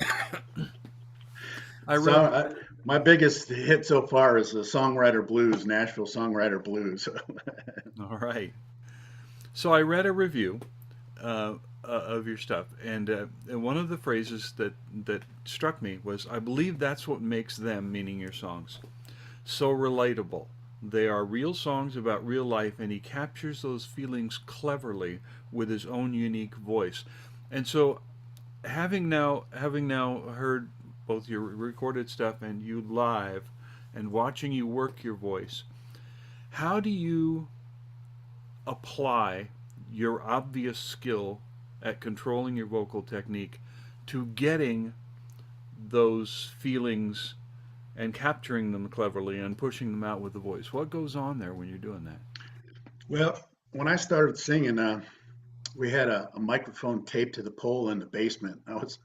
I So read, my biggest hit so far is the Songwriter Blues, Nashville Songwriter Blues. all right. So I read a review of your stuff, and one of the phrases that struck me was, "I believe that's what makes them," meaning your songs, "so relatable. They are real songs about real life, and he captures those feelings cleverly with his own unique voice." And so, having now heard both your recorded stuff and you live, and watching you work your voice, how do you apply your obvious skill at controlling your vocal technique to getting those feelings and capturing them cleverly and pushing them out with the voice? What goes on there when you're doing that? Well, when I started singing, we had a microphone taped to the pole in the basement. I was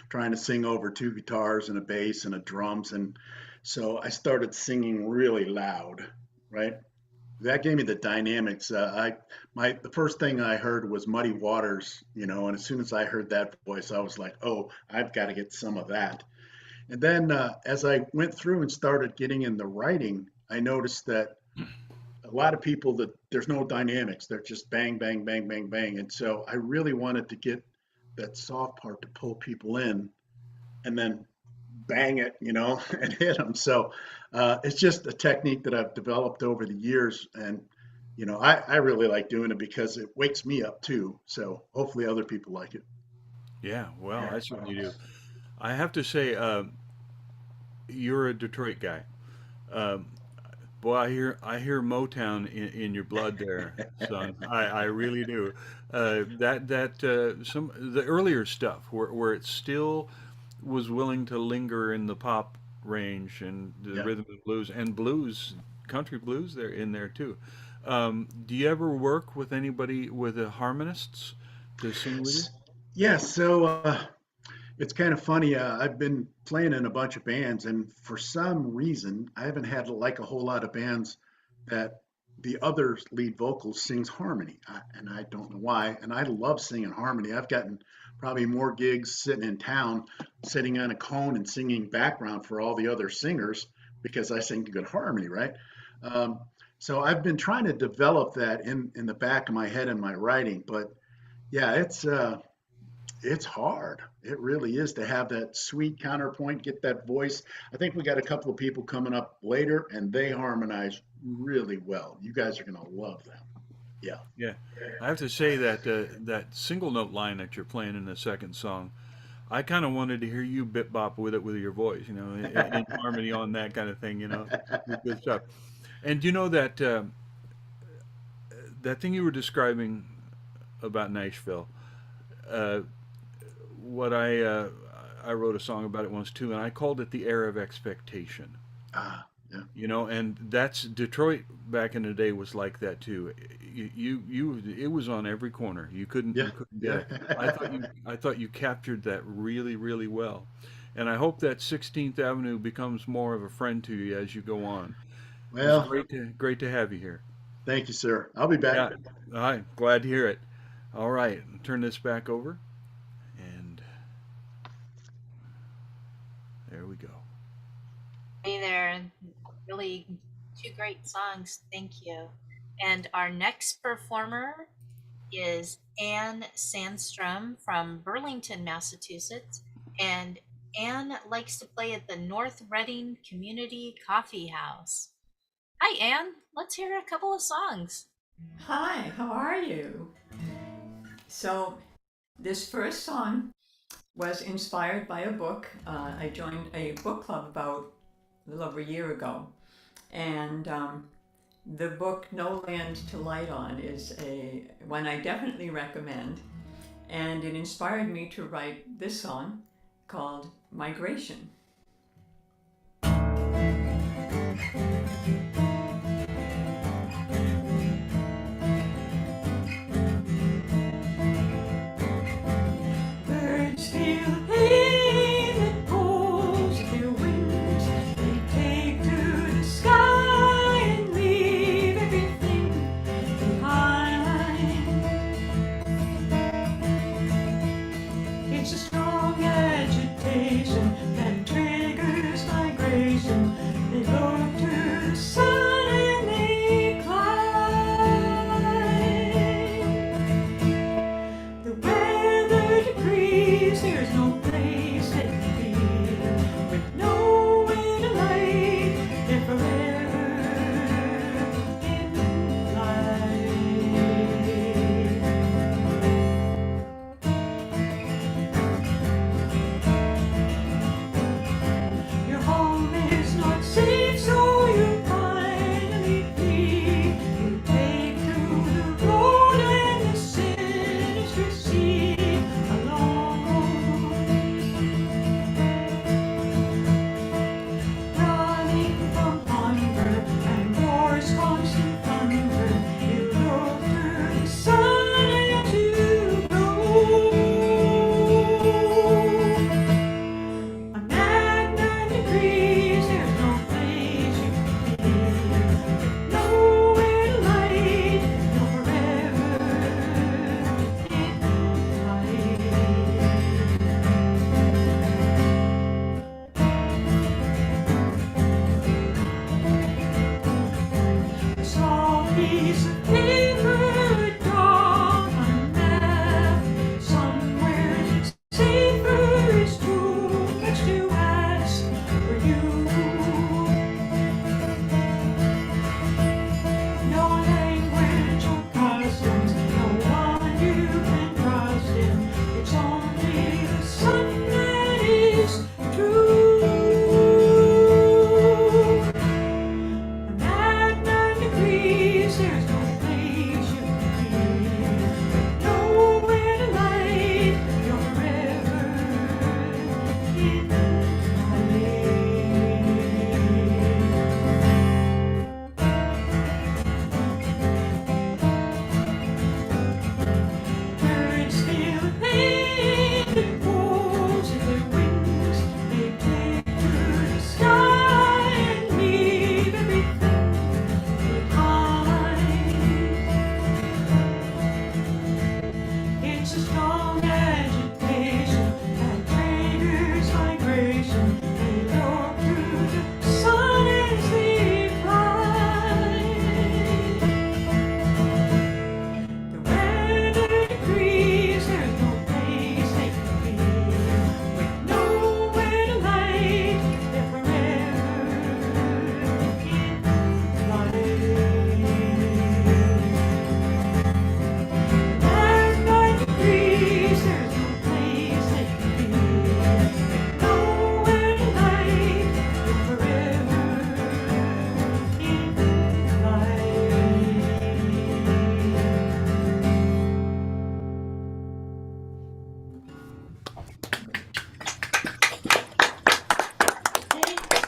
trying to sing over two guitars and a bass and a drums, and so I started singing really loud, right? That gave me the dynamics. The first thing I heard was Muddy Waters, and as soon as I heard that voice, I was like, oh, I've got to get some of that. And then as I went through and started getting in the writing, I noticed that a lot of people that there's no dynamics. They're just bang, bang, bang, bang, bang. And so I really wanted to get that soft part to pull people in and then bang it, and hit them. So it's just a technique that I've developed over the years. And, I really like doing it because it wakes me up too. So hopefully other people like it. Yeah, well, I certainly do. I have to say, you're a Detroit guy. Um, Boy, I hear Motown in your blood there, son. I really do. Some the earlier stuff where it still was willing to linger in the pop range and the Yeah. rhythm and blues, country blues there in there too. Do you ever work with anybody with the harmonists to sing with you? Yeah. So it's kind of funny. I've been playing in a bunch of bands, and for some reason, I haven't had like a whole lot of bands that the other lead vocal sings harmony, and I don't know why. And I love singing harmony. I've gotten probably more gigs sitting in town, sitting on a cone and singing background for all the other singers because I sing good harmony, right? Um, so I've been trying to develop that in the back of my head in my writing, but yeah, it's hard. It really is to have that sweet counterpoint, get that voice. I think we got a couple of people coming up later and they harmonize really well. You guys are going to love them. Yeah. Yeah, I have to say that that single note line that you're playing in the second song, I kind of wanted to hear you bip bop with it with your voice, in harmony on that kind of thing, good stuff. And you know that that thing you were describing about Nashville, uh, what I wrote a song about it once too, and I called it the era of expectation. Ah, yeah. And that's Detroit back in the day was like that too. It was on every corner. Yeah. You couldn't get it. I thought you captured that really, really well, and I hope that 16th Avenue becomes more of a friend to you as you go on. It was Well, great to have you here. thank you, sir. I'll be back. Yeah, all right, glad to hear it. All right, turn this back over, and there we go. Hey there. Really two great songs. Thank you. And our next performer is Anne Sandstrom from Burlington, Massachusetts. And Anne likes to play at the North Reading Community Coffee House. Hi, Anne. Let's hear a couple of songs. Hi, how are you? So, this first song was inspired by a book. I joined a book club about a little over a year ago, and the book No Land to Light On is one I definitely recommend, and it inspired me to write this song called Migration. Birds feel pain that pulls their wings. They take to the sky and leave everything behind. It's a strong agitation that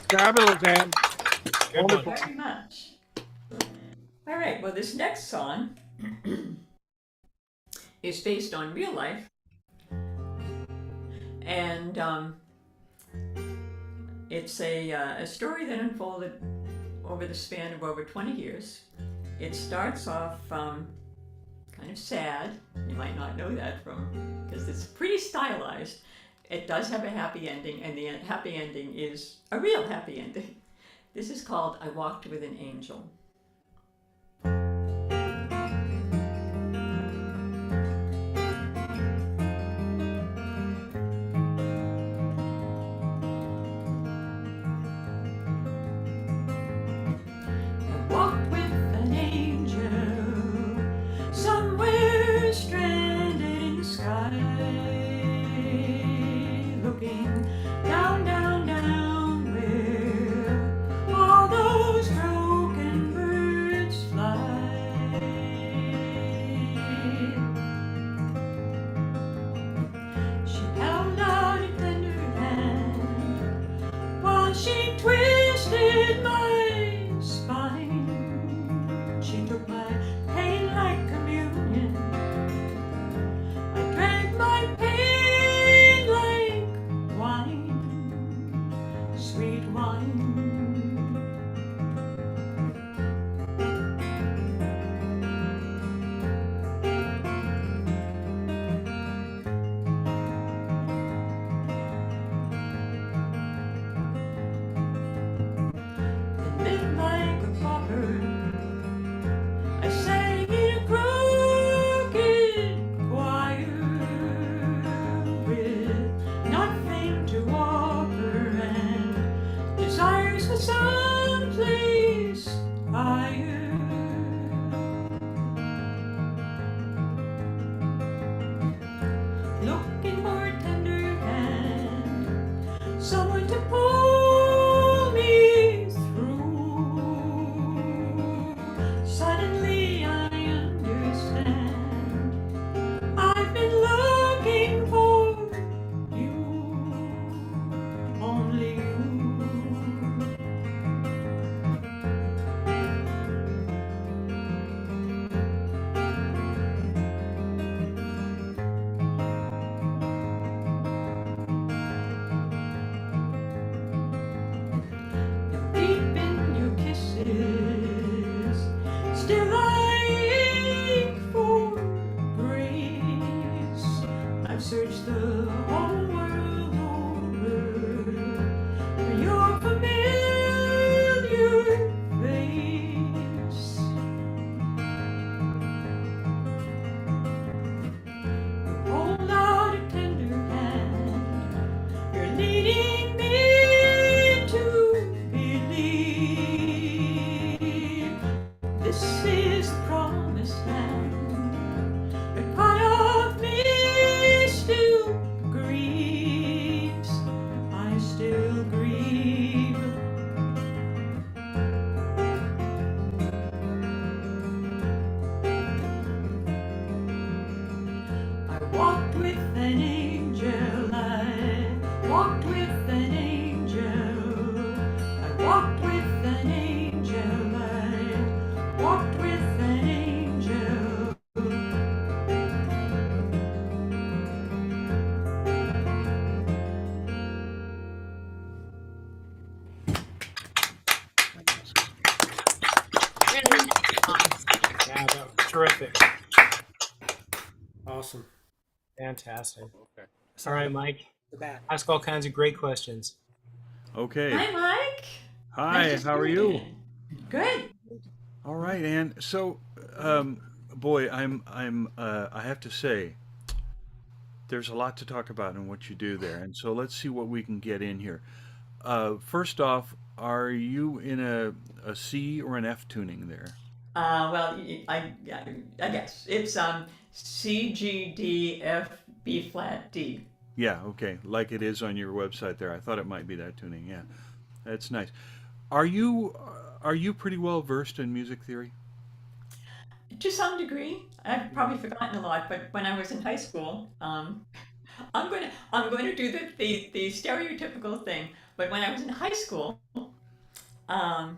Fabulous, Ann. Good one. Very much. All right. Well, this next song is based on real life, and it's a story that unfolded over the span of over 20 years. It starts off kind of sad. You might not know that because it's pretty stylized. It does have a happy ending, and the happy ending is a real happy ending. This is called I Walked with an Angel. Yeah, that was terrific. Awesome. Fantastic. Okay. All right, Mike. The bat. Ask all kinds of great questions. Okay. Hi, Mike. Hi, Nice to how are see you? again. Good. All right, Ann. So, boy, I have to say, there's a lot to talk about in what you do there, and so let's see what we can get in here. First off, are you in a C or an F tuning there? Well, I guess it's C G D F B flat D. Yeah, okay, like it is on your website there. I thought it might be that tuning. Yeah, that's nice. Are you are you pretty well versed in music theory? To some degree, I've probably forgotten a lot, but when I was in high school, I'm going to do the stereotypical thing. But when I was in high school, um,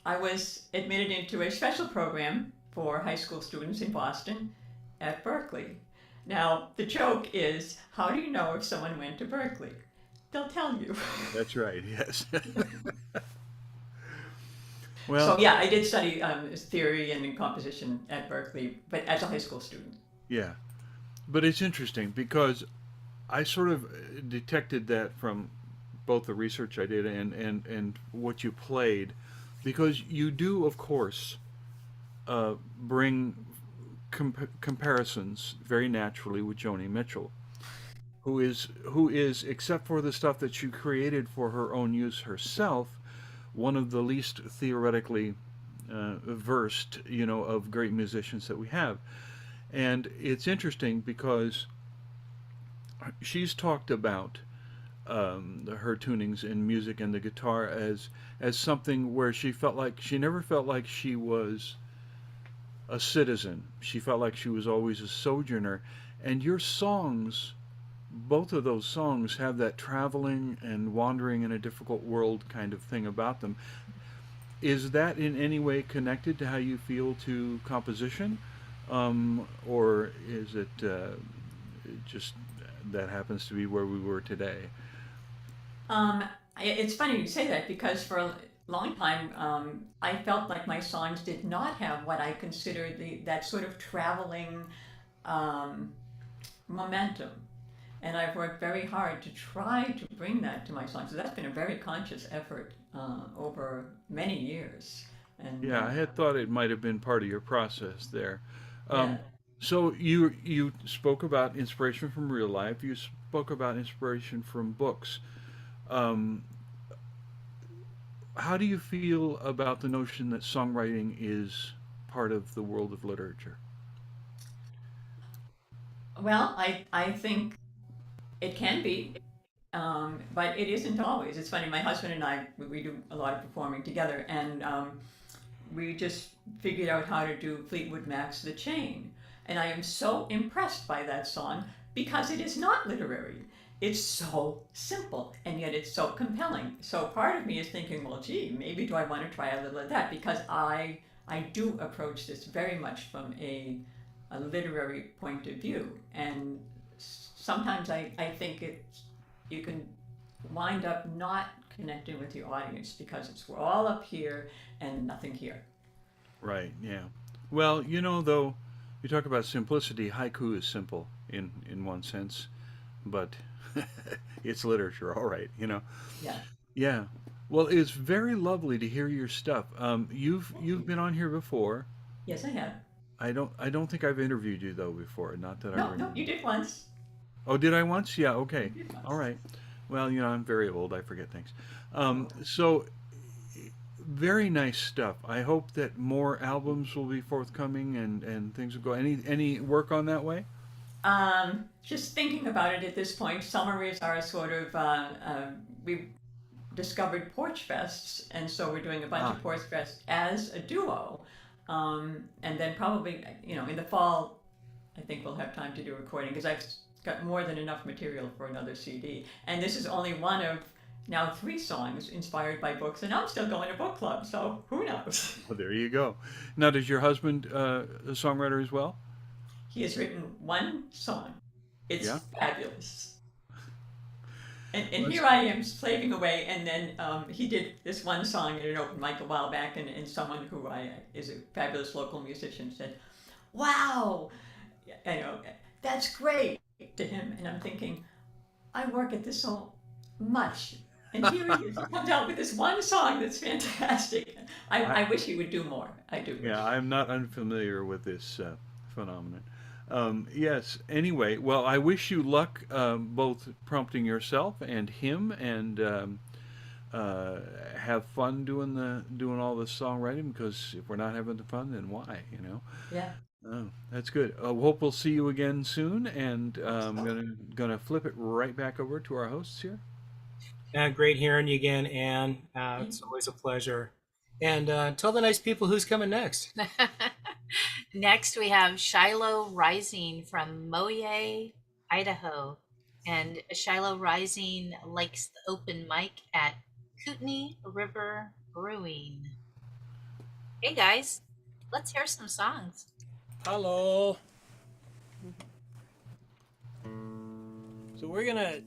I was admitted into a special program for high school students in Boston at Berkeley. Now, the joke is, how do you know if someone went to Berkeley? They'll tell you. That's right. Yes. So Well, yeah, I did study theory and composition at Berkeley, but as a high school student. yeah. But it's interesting because I sort of detected that from both the research I did and what you played, because you do, of course, bring comparisons very naturally with Joni Mitchell, who is, except for the stuff that she created for her own use herself, one of the least theoretically versed, of great musicians that we have. And it's interesting because she's talked about her tunings in music and the guitar as something where she never felt like she was a citizen. She felt like she was always a sojourner. And your songs, both of those songs, have that traveling and wandering in a difficult world kind of thing about them. Is that in any way connected to how you feel to composition? Or is it just that happens to be where we were today? It's funny you say that because for a long time, I felt like my songs did not have what I considered that sort of traveling um, momentum. And I've worked very hard to try to bring that to my songs. So that's been a very conscious effort over many years. And Yeah, I had thought it might have been part of your process there. yeah. Um, so you spoke about inspiration from real life. You spoke about inspiration from books. Um, how do you feel about the notion that songwriting is part of the world of literature? Well, I think it can be, but it isn't always. It's funny, my husband and I, we do a lot of performing together, and we just figured out how to do Fleetwood Mac's The Chain. And I am so impressed by that song because it is not literary. It's so simple and yet it's so compelling. So part of me is thinking, well, gee, maybe do I want to try a little of that? Because I do approach this very much from a literary point of view. And sometimes I think you can wind up not connecting with your audience because we're all up here and nothing here. Right, yeah. Well, though, you talk about simplicity, haiku is simple in one sense, but it's literature, all right, Yeah. Yeah. Well, it's very lovely to hear your stuff. You've been on here before. Yes, I have. I don't think I've interviewed you though before, not that I No, no, remember. you did once. Oh, did I once? Yeah, okay. You did All once. right. Well, I'm very old, I forget things. So very nice stuff. I hope that more albums will be forthcoming and things will go. Any work on that way? Just thinking about it at this point, summer is our sort of, we've discovered Porch Fests, and so we're doing a bunch Ah, of Porch Fests as a duo. And then probably, in the fall, I think we'll have time to do recording because I've got more than enough material for another CD. And this is only one of now 3 songs inspired by books, and I'm still going to book club, so who knows? well, there you go. Now, does your husband a songwriter as well? He has written one song. It's Yeah. fabulous. And Well, here I am slaving away, and then he did this one song at an open mic a while back, and someone who is a fabulous local musician said, "Wow, that's great," to him, and I'm thinking, I work at this so much, and here he is. He comes out with this one song that's fantastic. I, I wish he would do more. I do. yeah, I'm not unfamiliar with this phenomenon. Yes. Anyway, well, I wish you luck, both prompting yourself and him, and have fun doing all this songwriting. Because if we're not having the fun, then why? Yeah. Oh, that's good. Hope we'll see you again soon, and I'm gonna flip it right back over to our hosts here. Great hearing you again, Anne. It's always a pleasure. And tell the nice people who's coming next. Next, we have Shiloh Rising from Moyie, Idaho. And Shiloh Rising likes the open mic at Kootenai River Brewing. Hey guys, let's hear some songs. Hello. So we're gonna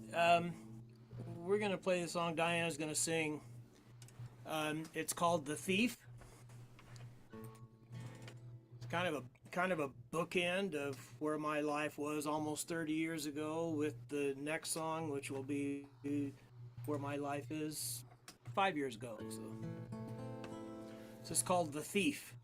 play the song Diana's gonna sing. It's called "The Thief." It's kind of a bookend of where my life was almost 30 years ago, with the next song, which will be where my life is 5 years ago. So this is called "The Thief."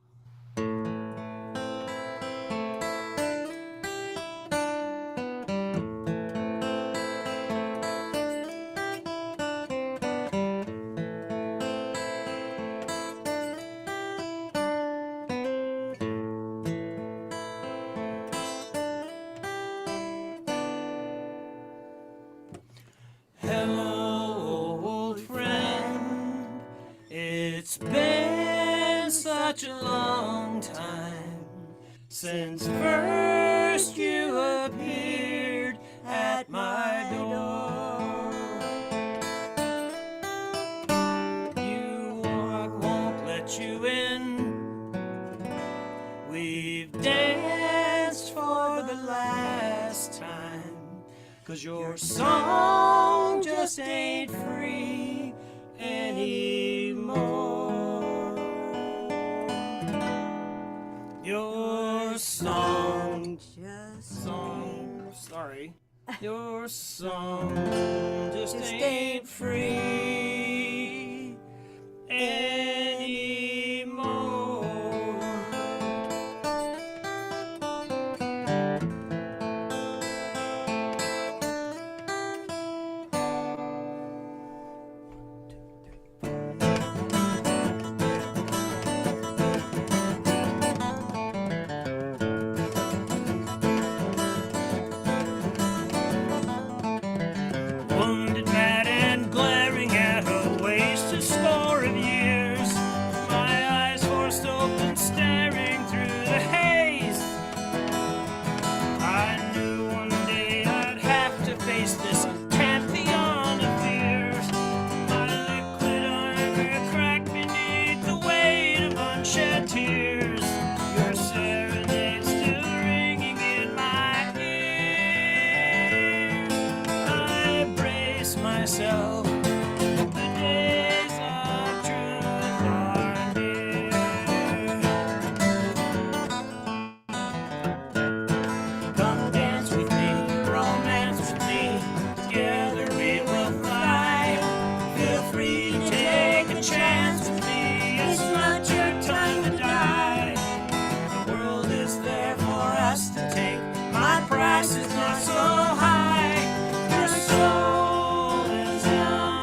Hello, old friend. It's been such a long time since first you appeared at my door. You won't let you in. We've danced for the last time, 'cause your song just ain't free anymore. Your song Your song just ain't free anymore. Wounded, mad, and glaring at her waist, a score of years. My eyes forced open, staring through the haze. I knew one day I'd have to face this pantheon of fears. My liquid armor cracked beneath the weight of unshed tears. Your serenade still ringing in my ears. I brace myself. The days of truth are near. Come dance with me, romance with me. Together we will fly. Feel free to take a chance with me. It's not your time to die. The world is there for us to take. My price is not so high. Your soul is on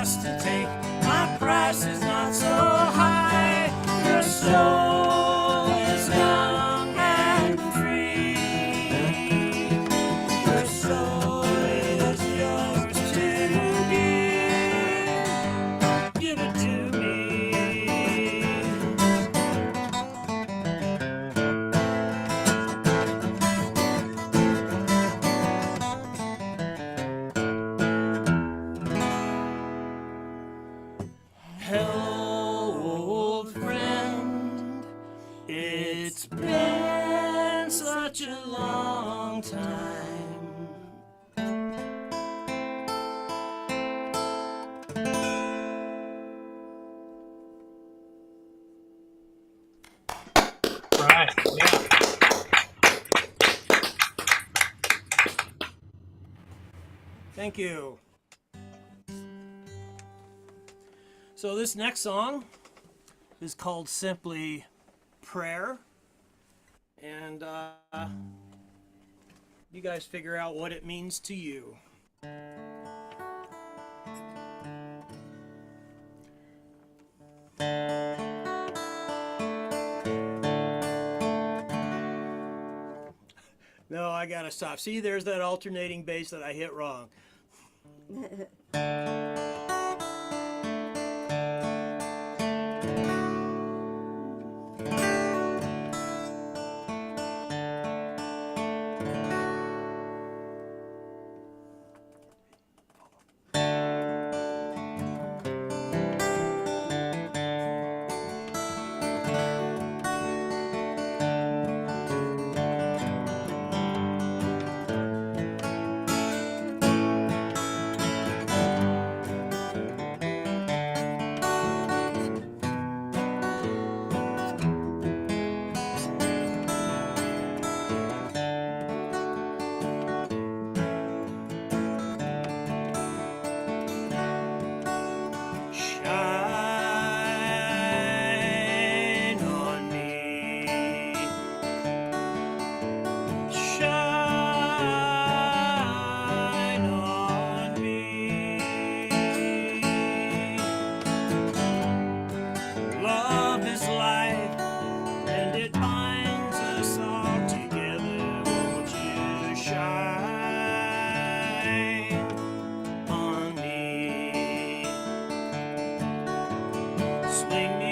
cost to take. My price is not so high. Your soul is young and free. Your soul is yours to give. Give it to me. Hello, old friend. It's been such a long time. Right. Yeah. Thank you. So this next song is called simply Prayer. And you guys figure out what it means to you. No, I gotta stop. See, there's that alternating bass that I hit wrong. Shine on me. Shine on me. Love is life, and it binds us all together. Won't you shine on me? Swing me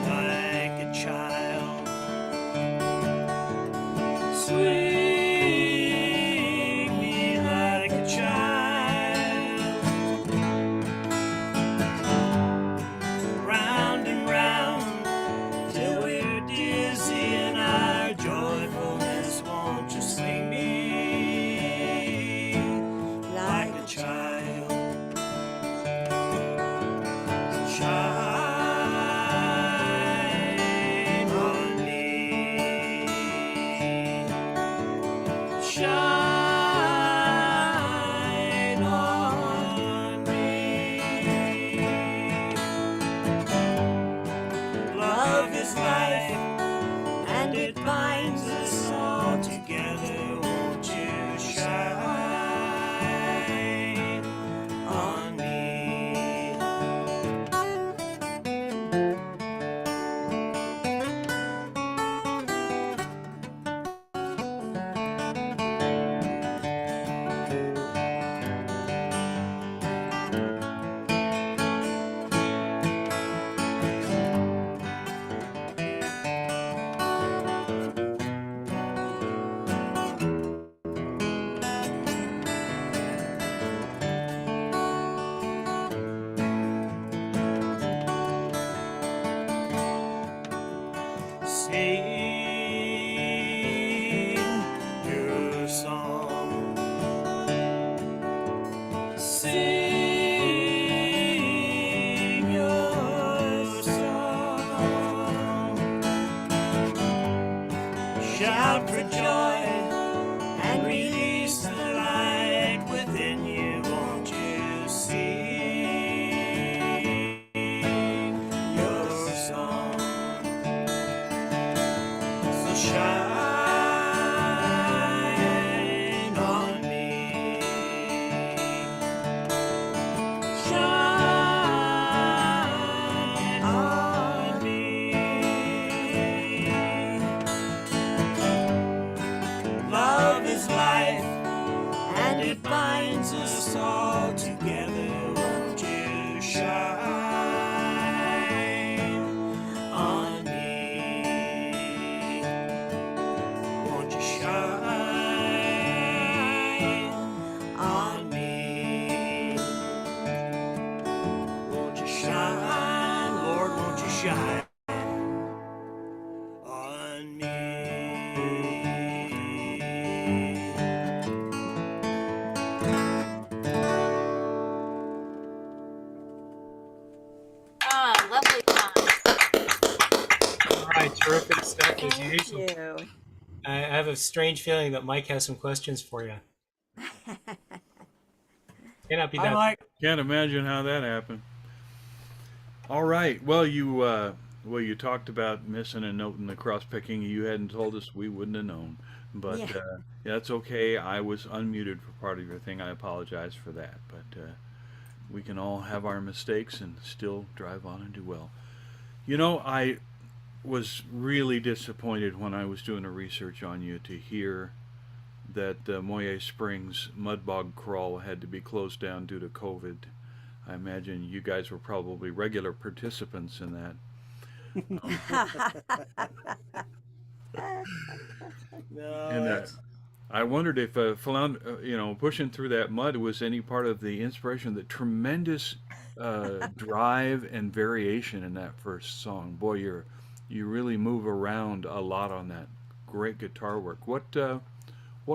like a child. Swing me like a child. Round and round till we're dizzy in our joyfulness. Won't you swing me like a child? Shine on me. Shine on me. Love is life, and it binds us all together. Won't you shine on me? Sing your song. Sing your song. Shout for joy and release the light within you. Won't you sing your song? So shine on me. shine on me? Won't you shine on me? Won't you shine, Lord, won't you shine on me? Ah, lovely song. All right, terrific stuff as Thank usual. you. I have a strange feeling that Mike has some questions for you. Cannot be Hi, that. Mike. Can't imagine how that happened. All right. Well, you talked about missing a note in the cross picking. You hadn't told us, we wouldn't have known. But Yeah. yeah, that's okay. I was unmuted for part of your thing. I apologize for that. But we can all have our mistakes and still drive on and do well. You know, I was really disappointed when I was doing the research on you to hear that Moyie Springs mud bog crawl had to be closed down due to COVID. I imagine you guys were probably regular participants in that. No, And it's I wondered if pushing through that mud was any part of the inspiration, the tremendous drive and variation in that first song. Boy, you really move around a lot on that. Great guitar work. What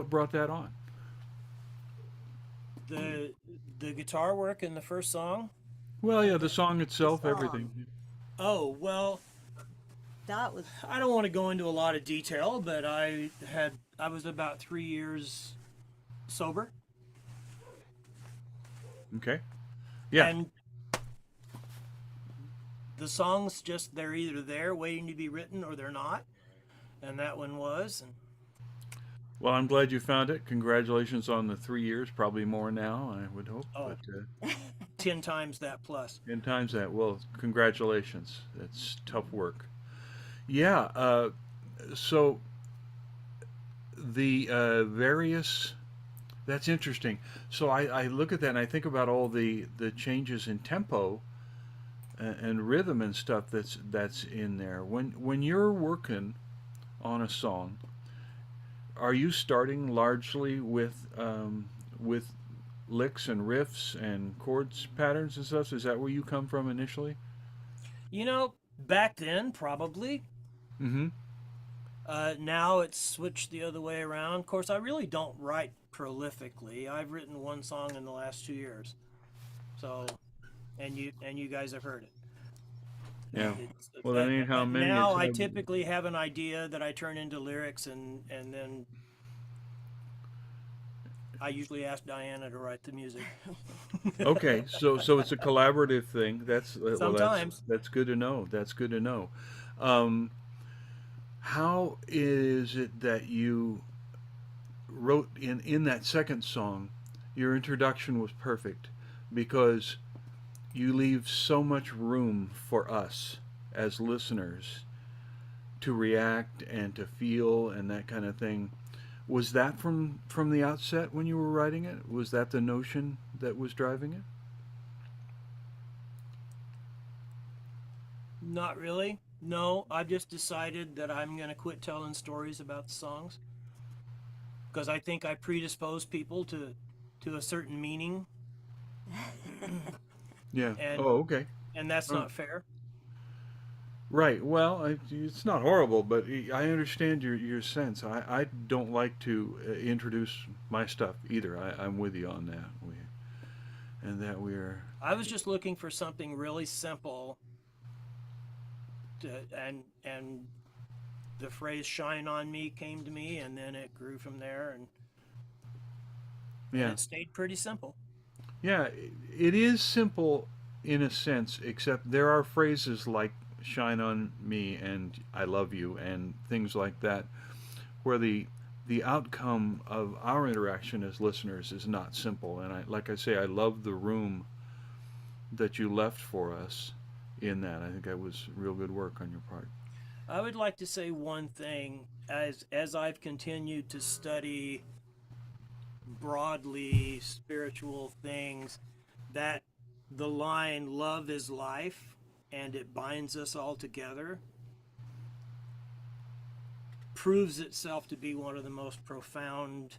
brought that on? the guitar work in the first song. Well, yeah, the song itself, song. everything. Oh, well, That was I don't want to go into a lot of detail, but I was about 3 years sober, Okay. Yeah. and the songs just they're either there waiting to be written or they're not, and that one was. And Well, I'm glad you found it. Congratulations on the 3 years. Probably more now, I would hope. Oh. But 10 times that plus. 10 times that. Well, congratulations. It's tough work. Yeah. So the various. That's interesting. So I look at that and I think about all the changes in tempo and rhythm and stuff that's in there. When you're working on a song, are you starting largely with licks and riffs and chords patterns and stuff? Is that where you come from initially? You know, back then probably. Mm-hmm. Now it's switched the other way around. Of course, I really don't write prolifically. I've written one song in the last 2 years, so and you guys have heard it. Yeah. It's- Well, that ain't how but many. now it's I how- typically have an idea that I turn into lyrics, and then I usually ask Diana to write the music. Okay, so it's a collaborative thing. Sometimes. That's good to know. That's good to know. Um, how is it that you wrote in that second song? Your introduction was perfect because you leave so much room for us as listeners to react and to feel and that kind of thing. Was that from the outset when you were writing it? Was that the notion that was driving it? Not really. No, I've just decided that I'm going to quit telling stories about the songs because I think I predispose people to a certain meaning, Yeah. and Oh, okay. and that's Oh. not fair. Right. Well, it's not horrible, but I understand your sense. I don't like to introduce my stuff either. I'm with you on that. We're I was just looking for something really simple, and the phrase "shine on me" came to me, and then it grew from there, and yeah. it stayed pretty simple. Yeah, it is simple in a sense, except there are phrases like "shine on me" and "I love you" and things like that, where the outcome of our interaction as listeners is not simple. And like I say, I love the room that you left for us in that. I think that was real good work on your part. I would like to say one thing as I've continued to study broadly spiritual things, that the line, "Love is life, and it binds us all together," proves itself to be one of the most profound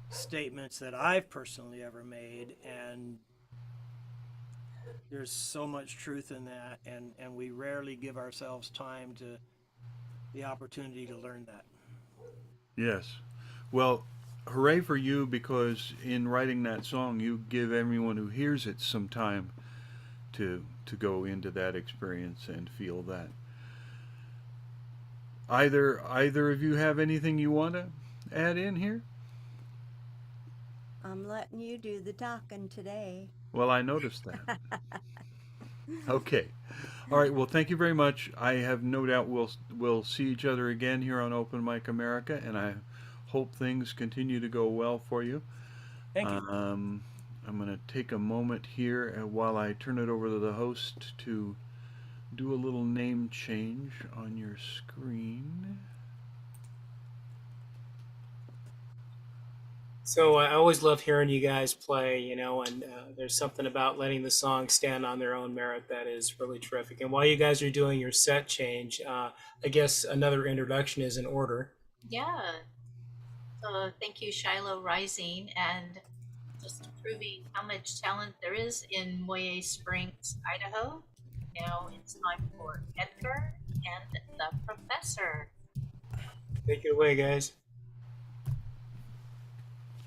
statements that I've personally ever made. And there's so much truth in that, and we rarely give ourselves time to the opportunity to learn that. Yes. Well, hooray for you, because in writing that song, you give everyone who hears it some time to go into that experience and feel that. Either of you have anything you want to add in here? I'm letting you do the talking today. Well, I noticed that. Okay. All right. Well, thank you very much. I have no doubt we'll see each other again here on Open Mic America, and I hope things continue to go well for you. Thank you. I'm going to take a moment here while I turn it over to the host to do a little name change on your screen. So I always love hearing you guys play, you know, and there's something about letting the song stand on their own merit that is really terrific. And while you guys are doing your set change, I guess another introduction is in order. Yeah. So thank you, Shiloh Rising, and just proving how much talent there is in Moyie Springs, Idaho. Now it's time for Edgar and the Professor. Take it away, guys.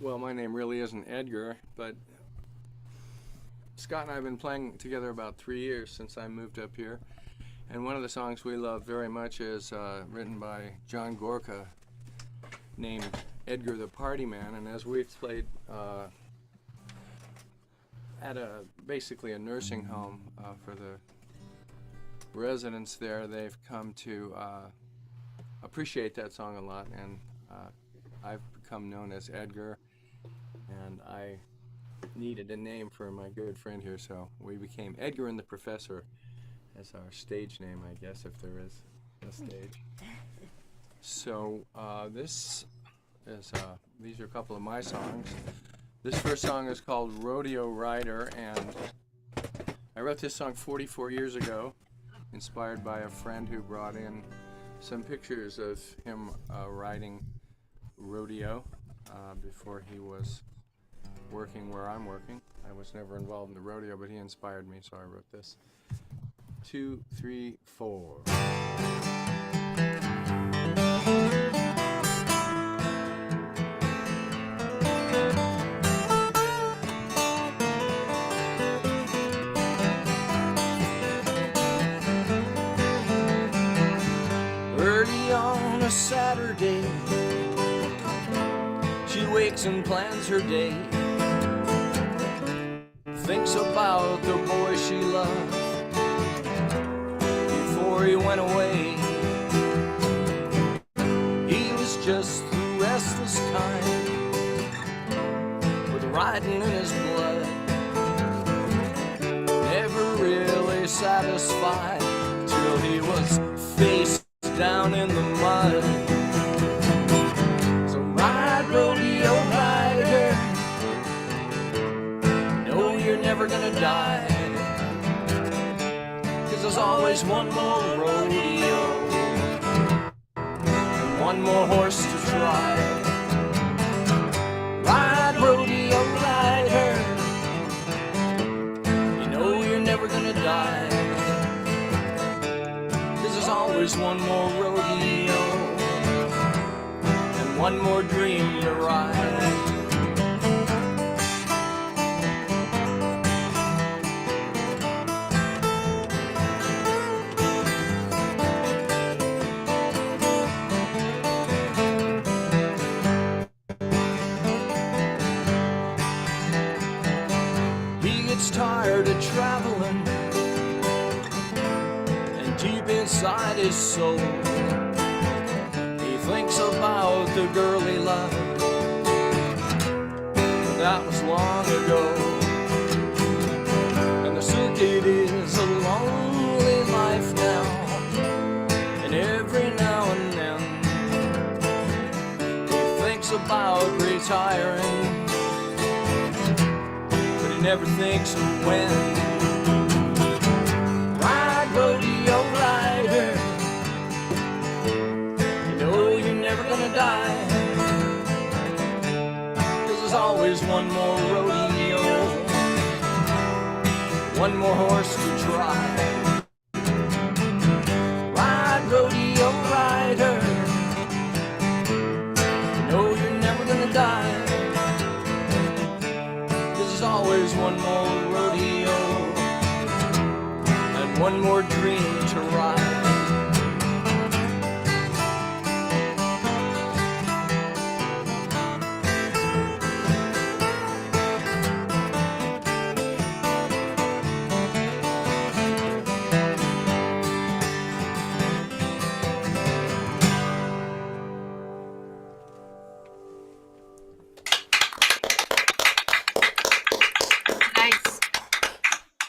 Well, my name really isn't Edgar, but Scott and I have been playing together about 3 years since I moved up here. And one of the songs we love very much is written by John Gorka, named Edgar the Party Man. And as we've played at basically a nursing home for the residents there, they've come to appreciate that song a lot. And I've become known as Edgar, and I needed a name for my good friend here, so we became Edgar and the Professor as our stage name, I guess, if there is a stage. So these are a couple of my songs. This first song is called Rodeo Rider, and I wrote this song 44 years ago, inspired by a friend who brought in some pictures of him riding rodeo before he was working where I'm working. I was never involved in the rodeo, but he inspired me, so I wrote this. 2, 3, 4. Early on a Saturday, she wakes and plans her day, thinks about the boy she loved before he went away. He was just the restless kind, with riding in his blood, never really satisfied till he was face down in the mud. So ride, rodeo rider, know you're never gonna die, 'cause there's always one more rodeo and one more horse to try. Ride, rodeo rider, you know you're never gonna die, always one more rodeo and one more dream to ride. He gets tired of traveling, deep inside his soul he thinks about the girl he loved, but that was long ago. And the circuit is a lonely life now, and every now and then he thinks about retiring, but he never thinks of when. one more horse to try. Ride, rodeo rider, know you're never gonna die. 'Cause there's always one more rodeo and one more dream to ride. Nice.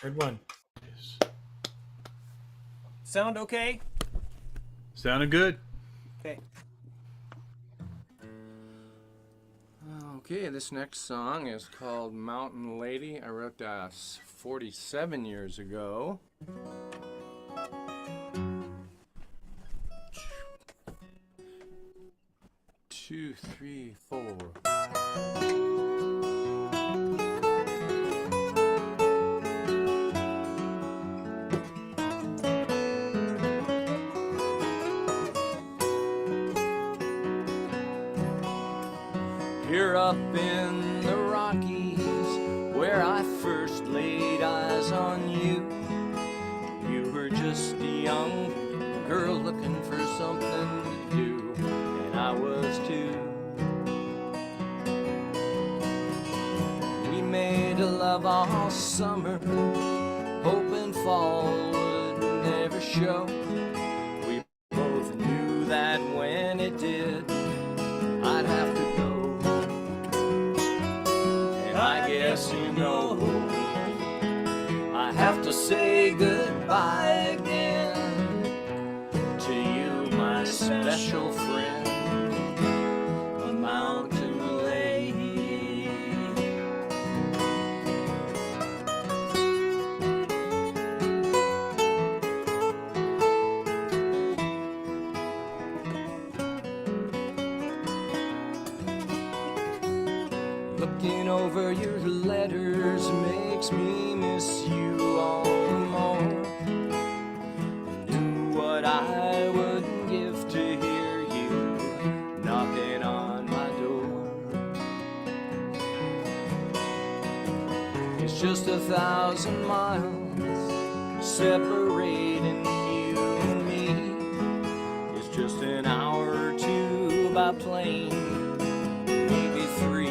Good one. Sound okay? Sounded good. Okay. Okay, this next song is called Mountain Lady. I wrote that 47 years ago. 2, 3, 4. Here up in the Rockies, where I first laid eyes on you, you were just a young girl looking for something to do, and I was too. We made love all summer, hoping fall would never show. We both knew that when it did, I'd have to go. And I guess you know, I have to say goodbye again to you, my special friend, a mountain lady. Looking over your letters makes me miss you all the more. Do what I wouldn't give to hear you knocking on my door. It's just 1,000 miles separating you and me. It's just an hour or two by plane, maybe 3.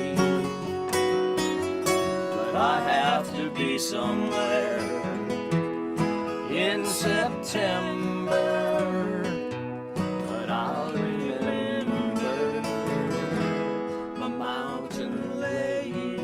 I have to be somewhere in September, but I'll remember my mountain lady.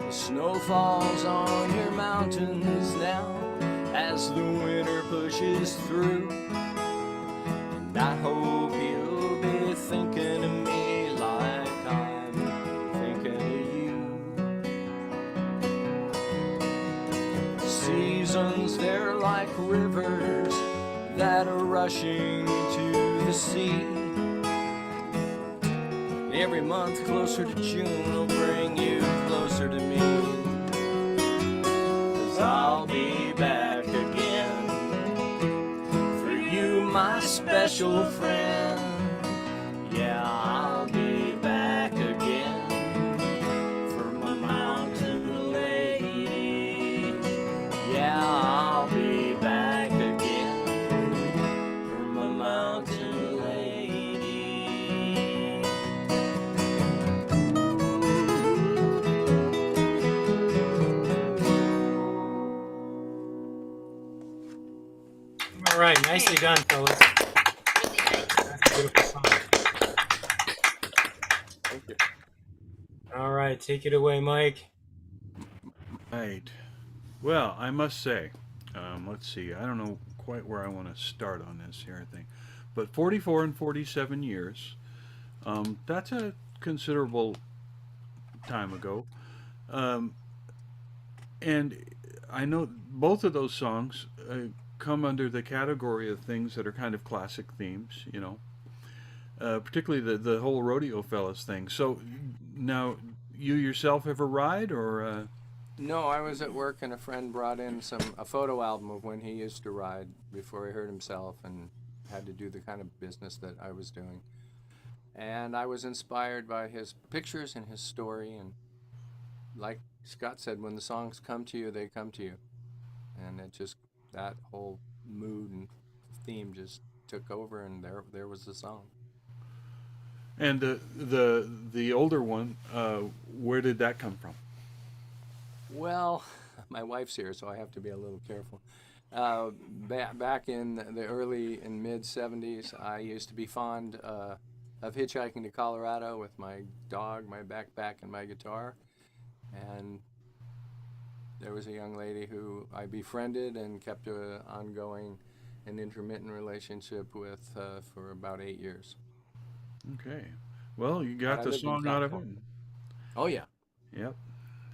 Snow falls on your mountains now as the winter pushes through, and I hope you'll be thinking of me like I'm thinking of you. Seasons, they're like rivers that are rushing to the sea. Every month closer to June will bring you closer to me. 'Cause I'll be back again for you, my special friend. Yeah, I'll be back again for my mountain lady. Yeah, I'll be back again for my mountain lady. right, nicely done, fellas. Really nice. That's a beautiful song. Thank you. All right, take it away, Mike. Right. Well, I must say, let's see. I don't know quite where I want to start on this here. I think, but 44 and 47 years. That's a considerable time ago. Um, and I know both of those songs come under the category of things that are kind of classic themes. Particularly the whole rodeo fellas thing. So now, you yourself ever ride or? No, I was at work and a friend brought in a photo album of when he used to ride before he hurt himself and had to do the kind of business that I was doing. And I was inspired by his pictures and his story. And like Scott said, when the songs come to you, they come to you. And that whole mood and theme just took over, and there was the song. And the older one, where did that come from? Well, my wife's here, so I have to be a little careful. Back in the early and mid 70s, I used to be fond of hitchhiking to Colorado with my dog, my backpack, and my guitar. And there was a young lady who I befriended and kept an ongoing and intermittent relationship with for about 8 years. Okay. Well, you got I the lived in song out of it. California. Oh, yeah. Yep.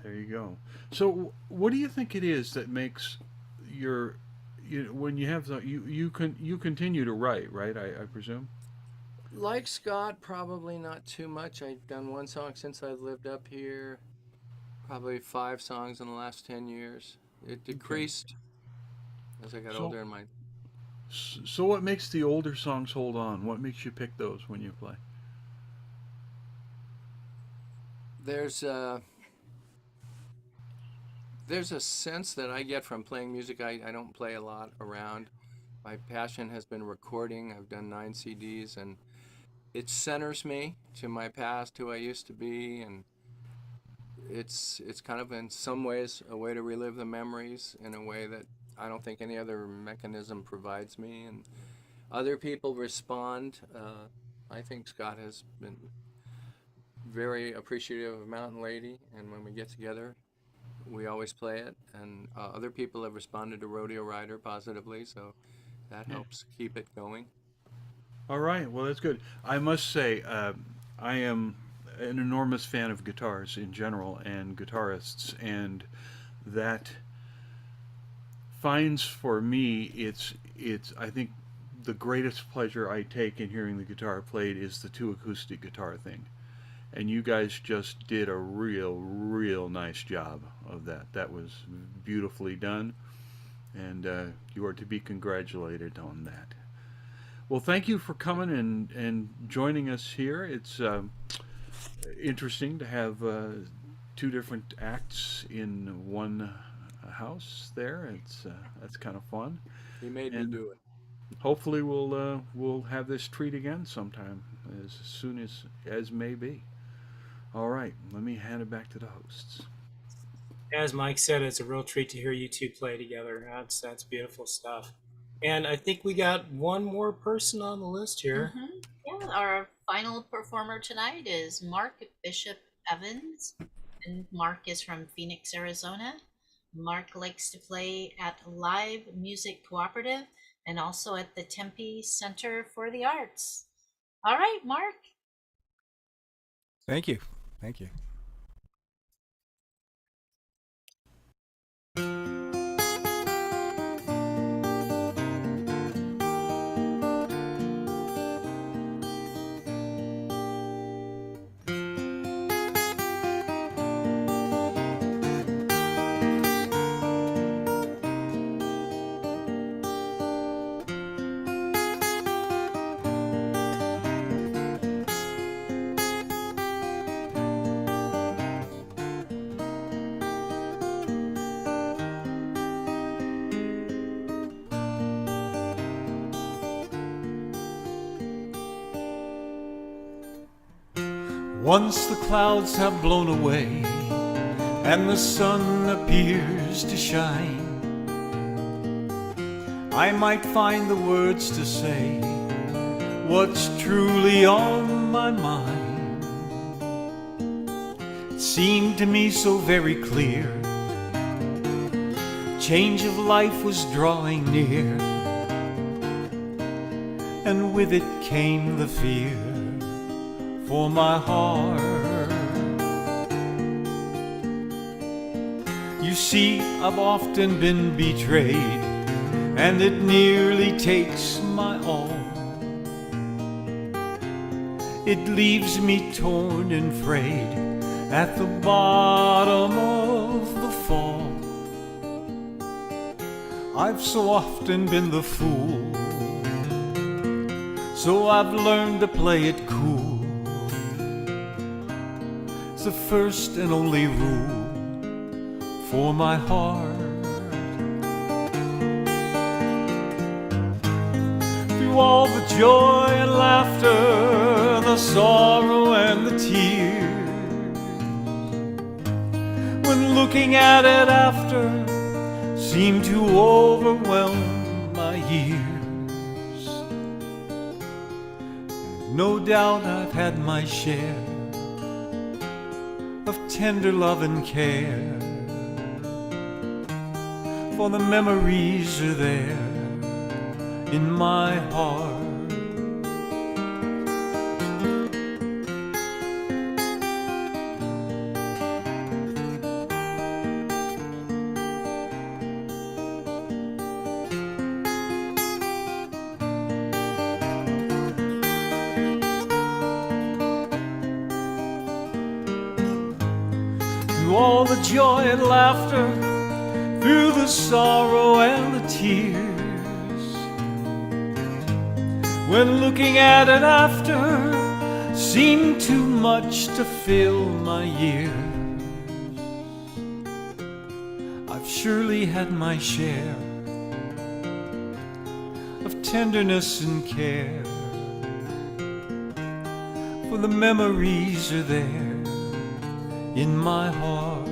There you go. So, what do you think it is that makes when you have you continue to write, right? I presume. Like Scott, probably not too much. I've done one song since I've lived up here. Probably 5 songs in the last 10 years. It decreased as I got older in my... So what makes the older songs hold on? What makes you pick those when you play? There's a sense that I get from playing music. I don't play a lot around. My passion has been recording. I've done 9 CDs, and it centers me to my past, who I used to be, and it's kind of in some ways a way to relive the memories in a way that I don't think any other mechanism provides me. And other people respond. I think Scott has been very appreciative of Mountain Lady, and when we get together, we always play it. And other people have responded to Rodeo Rider positively, so that helps keep it going. All right. Well, that's good. I must say, I am an enormous fan of guitars in general and guitarists, and that finds for me it's I think the greatest pleasure I take in hearing the guitar played is the 2 acoustic guitar thing. And you guys just did a real nice job of that. That was beautifully done, and you are to be congratulated on that. Well, thank you for coming and joining us here. It's interesting to have 2 different acts in one house there. That's kind of fun. He made me do it. Hopefully we'll have this treat again sometime, as soon as may be. All right, let me hand it back to the hosts. As Mike said, it's a real treat to hear you two play together. That's beautiful stuff. And I think we got one more person on the list here. Yeah, our final performer tonight is Mark Bishop Evans, and Mark is from Phoenix, Arizona. Mark likes to play at Live Music Cooperative and also at the Tempe Center for the Arts. All right, Mark. Thank you. Thank you. Once the clouds have blown away and the sun appears to shine, I might find the words to say what's truly on my mind. It seemed to me so very clear, change of life was drawing near, and with it came the fear for my heart. You see, I've often been betrayed, and it nearly takes my all. It leaves me torn and frayed at the bottom of the fall. I've so often been the fool, so I've learned to play it cool. It's the first and only rule for my heart. Through all the joy and laughter, the sorrow and the tears, when looking at it after seemed to overwhelm my years, no doubt I've had my share of tender love and care, for the memories are there in my heart. Through all the joy and laughter, through the sorrow and the tears, when looking at it after seemed too much to fill my years, I've surely had my share of tenderness and care, for the memories are there in my heart.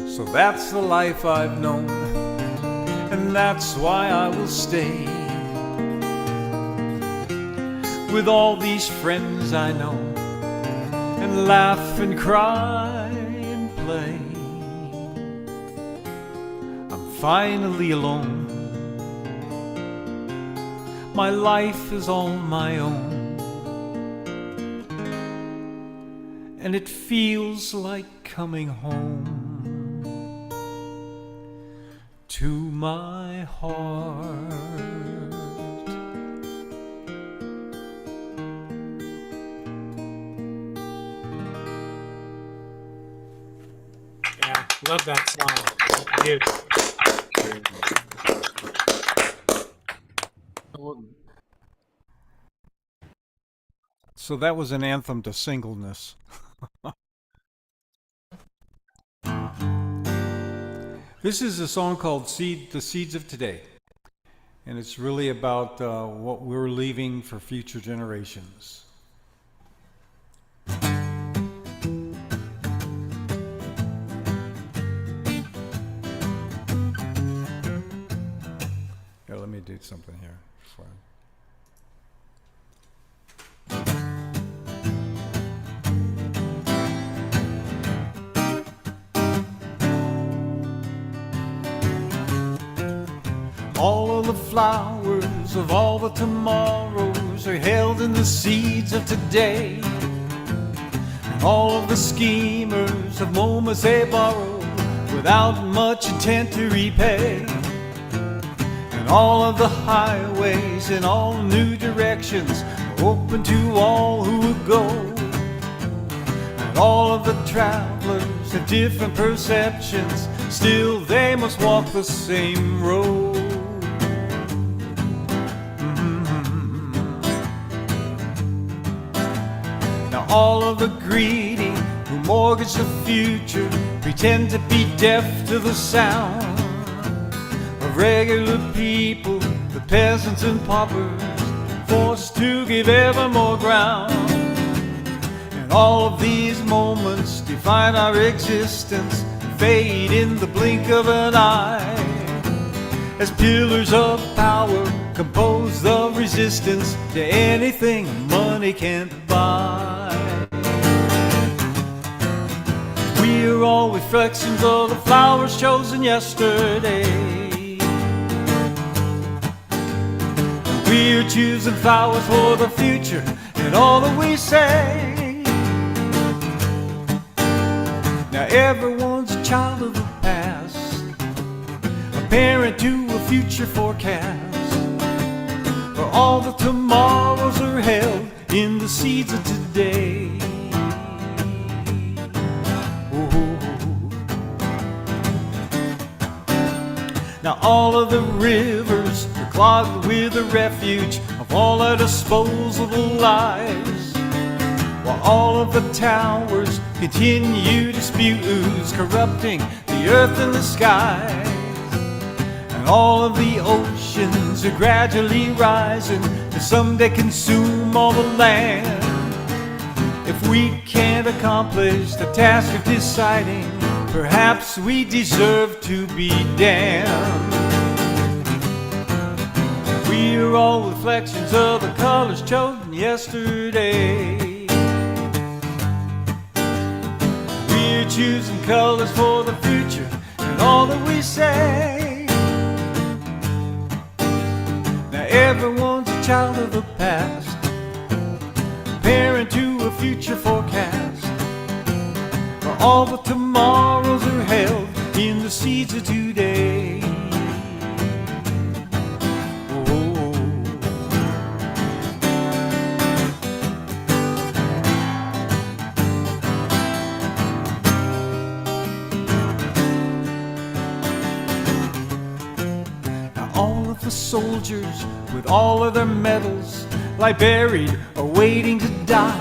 So that's the life I've known, and that's why I will stay with all these friends I know, and laugh and cry and play. I'm finally alone, my life is all my own, and it feels like coming home to my heart. Yeah, love that song. Dude. So that was an anthem to singleness. This is a song called The Seeds of Today. And it's really about what we're leaving for future generations. Here, let me do something here. All of the flowers of all the tomorrows are held in the seeds of today. And all of the schemers of moments they borrow without much intent to repay. And all of the highways in all new directions are open to all who would go. And all of the travelers have different perceptions, still they must walk the same road. All of the greedy who mortgage the future pretend to be deaf to the sound of regular people, the peasants and paupers, forced to give ever more ground. And all of these moments define our existence, fade in the blink of an eye. As pillars of power compose the resistance to anything money can't buy. We're all reflections of the flowers chosen yesterday. We're choosing flowers for the future and all that we say. Now everyone's a child of the past, a parent to a future forecast. For all the tomorrows are held in the seeds of today. Now all of the rivers are clogged with the refuge of all our disposable lives, while all of the towers continue to spew ooze, corrupting the earth and the skies. And all of the oceans are gradually rising to someday consume all the land. If we can't accomplish the task of deciding, perhaps we deserve to be damned. We're all reflections of the colors chosen yesterday. We're choosing colors for the future and all that we say. Now everyone's a child of the past, parent to a future forecast. All the tomorrows are held in the seeds of today. Oh. Now all of the soldiers with all of their medals lie buried or waiting to die,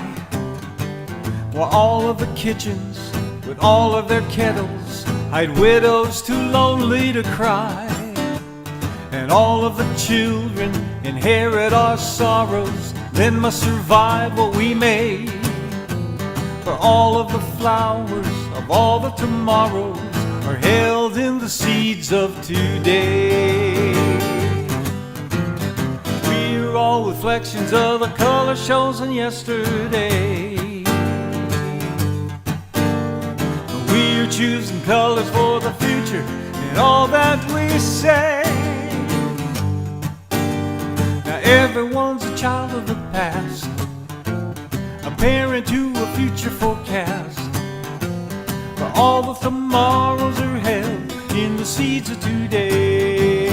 while all of the kitchens with all of their kettles hide widows too lonely to cry. And all of the children inherit our sorrows, then must survive what we made. For all of the flowers of all the tomorrows are held in the seeds of today. We're all reflections of the colors chosen yesterday. We're choosing colors for the future and all that we say. Now everyone's a child of the past, a parent to a future forecast. For all the tomorrows are held in the seeds of today.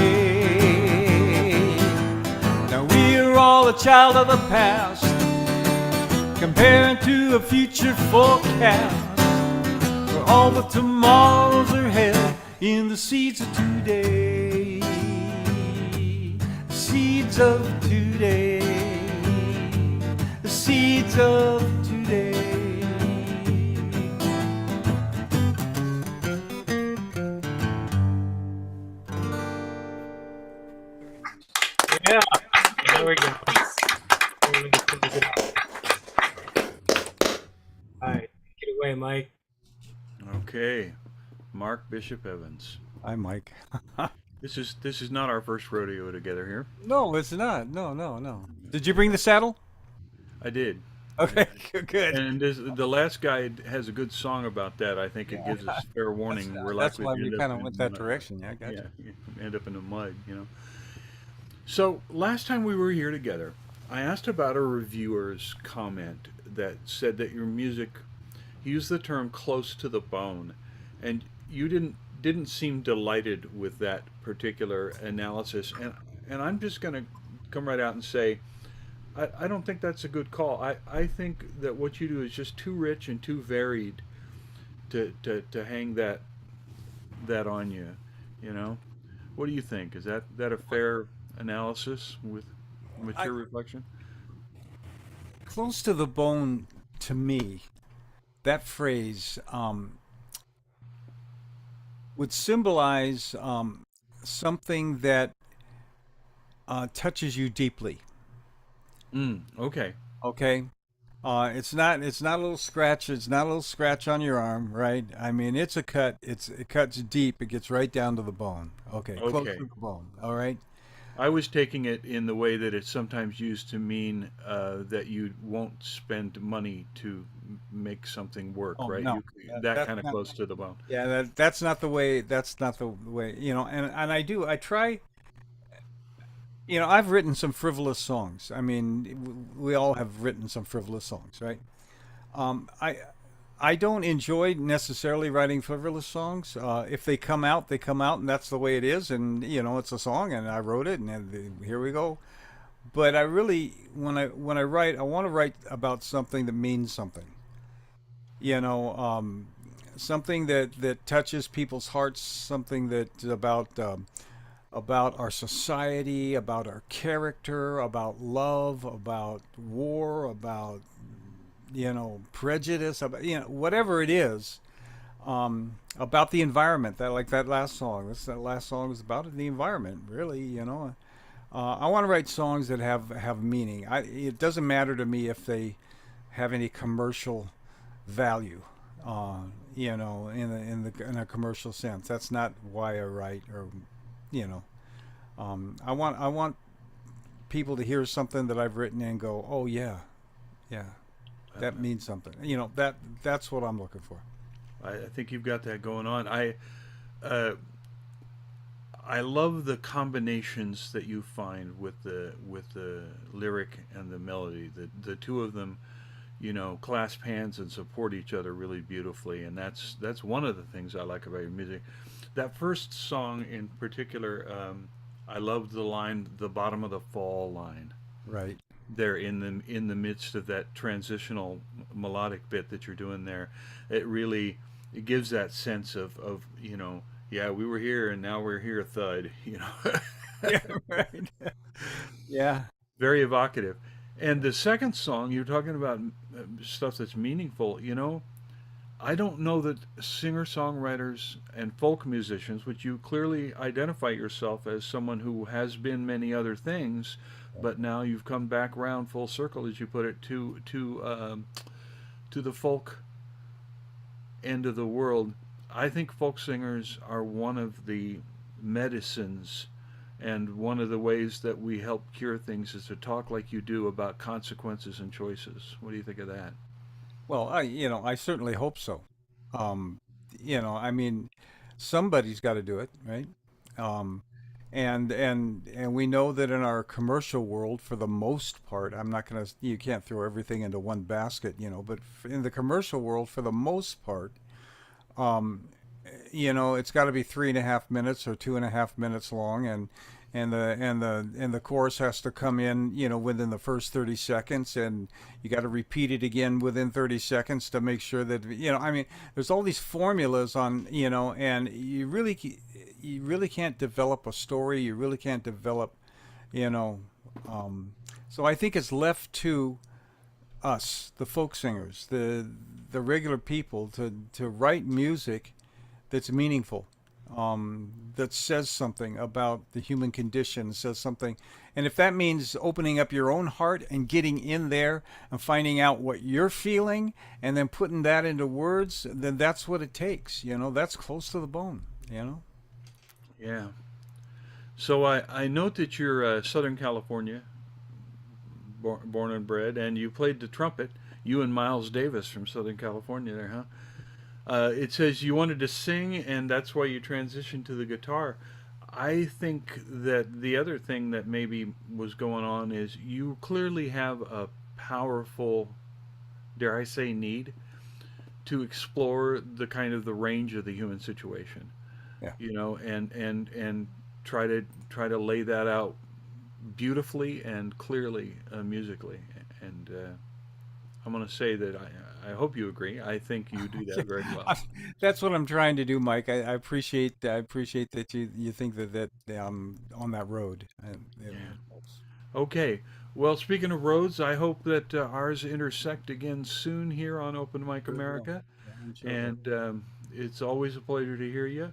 Now we're all a child of the past, comparing to a future forecast. All the tomorrows are held in the seeds of today. The seeds of today. The seeds of today. Yeah, there we go. All right, take it away, Mike. Okay, Mark Bishop Evans. Hi, Mike. This is not our first rodeo together here. No, it's not. No. Did you bring the saddle? I did. Okay, good. And the last guy has a good song about that. I think it gives us fair warning. We're That's likely why to we end kind up of in went that mud. direction. Yeah, I got you. You end up in the mud, you know. So last time we were here together, I asked about a reviewer's comment that said that your music used the term "close to the bone," and you didn't seem delighted with that particular analysis. And I'm just going to come right out and say, I don't think that's a good call. I think that what you do is just too rich and too varied to hang that on you, you know. What do you think? Is that a fair analysis with your reflection? Close to the bone, to me, that phrase would symbolize something that touches you deeply. Okay. Okay. It's not a little scratch. It's not a little scratch on your arm, right? I mean, it's a cut. It cuts deep. It gets right down to the bone. Okay, close Okay. to the bone. All right. I was taking it in the way that it's sometimes used to mean that you won't spend money to make something work, Oh right? no, That that's kind of not. close to the bone. Yeah, that's not the way. That's not the way. And I try. I've written some frivolous songs. I mean, we all have written some frivolous songs, right? Um, I I don't enjoy necessarily writing frivolous songs. If they come out, they come out, and that's the way it is. And it's a song, and I wrote it, and here we go. But I really, when I write, I want to write about something that means something. You know, something that touches people's hearts, something that about our society, about our character, about love, about war, about prejudice, about whatever it is, about the environment. That last song. That last song is about the environment, really. I want to write songs that have meaning. It doesn't matter to me if they have any commercial value. In a commercial sense. That's not why I write, or you know. I want people to hear something that I've written and go, oh yeah, yeah, that means something. That's what I'm looking for. I think you've got that going on. Uh, I love the combinations that you find with the lyric and the melody. The two of them, clasp hands and support each other really beautifully, and that's one of the things I like about your music. That first song in particular, I loved the line, "the bottom of the fall" line. Right. There in the midst of that transitional melodic bit that you're doing there, it gives that sense of yeah, we were here and now we're here, thud. Yeah. Right. Yeah. Very evocative. And the second song, you're talking about stuff that's meaningful. I don't know that singer-songwriters and folk musicians, which you clearly identify yourself as someone who has been many other things, but now you've come back round full circle, as you put it, to the folk end of the world. I think folk singers are one of the medicines, and one of the ways that we help cure things is to talk like you do about consequences and choices. What do you think of that? Well, I certainly hope so. Um, I mean, somebody's got to do it, right? Um, and we know that in our commercial world, for the most part, you can't throw everything into one basket, but in the commercial world, for the most part, um, it's got to be 3.5 minutes or 2.5 minutes long, and the chorus has to come in, within the first 30 seconds, and you got to repeat it again within 30 seconds to make sure that, I mean, there's all these formulas on, and you really can't develop a story. You really can't develop, you know, so I think it's left to us, the folk singers, the regular people, to write music that's meaningful, that says something about the human condition, says something. And if that means opening up your own heart and getting in there and finding out what you're feeling and then putting that into words, then that's what it takes. That's close to the bone. Yeah. So I note that you're Southern California, born and bred, and you played the trumpet. You and Miles Davis from Southern California there, huh? It says you wanted to sing, and that's why you transitioned to the guitar. I think that the other thing that maybe was going on is you clearly have a powerful, dare I say, need to explore the range of the human situation. Yeah. And try to lay that out beautifully and clearly, musically. And I'm going to say that I hope you agree. I think you do that very well. That's what I'm trying to do, Mike. I appreciate that you think that on that road. It helps. Okay. Well, speaking of roads, I hope that ours intersect again soon here on Open Mic Sure will. America. Yeah, I'm sure. And it's always a pleasure to hear you.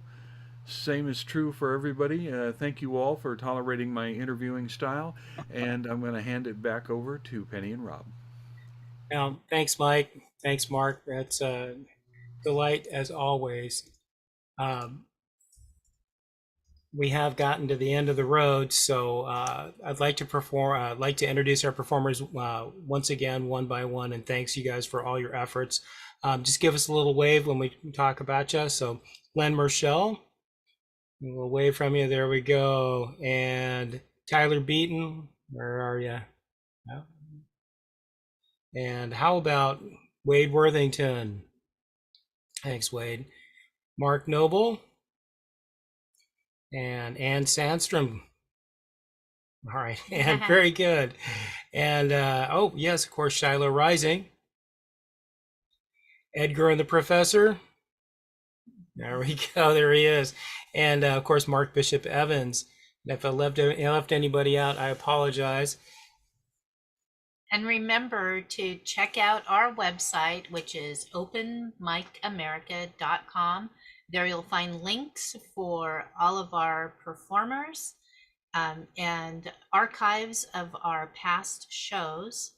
Same is true for everybody. Thank you all for tolerating my interviewing style. And I'm going to hand it back over to Penny and Rob. Thanks, Mike. Thanks, Mark. That's a delight as always. Um, we have gotten to the end of the road, so I'd like to perform. I'd like to introduce our performers once again, one by one, and thanks you guys for all your efforts. Just give us a little wave when we talk about you. So, Len Marshall, we'll wave from you. There we go. And Tyler Beaton, where are you? Oh. And how about Wade Worthington? Thanks, Wade. Mark Noble and Ann Sandstrom. All right, and very good. And oh yes, of course, Shiloh Rising, Edgar and the Professor. There we go. There he is, and of course, Mark Bishop Evans. And if I left anybody out, I apologize. And remember to check out our website, which is openmicamerica.com. There you'll find links for all of our performers and archives of our past shows.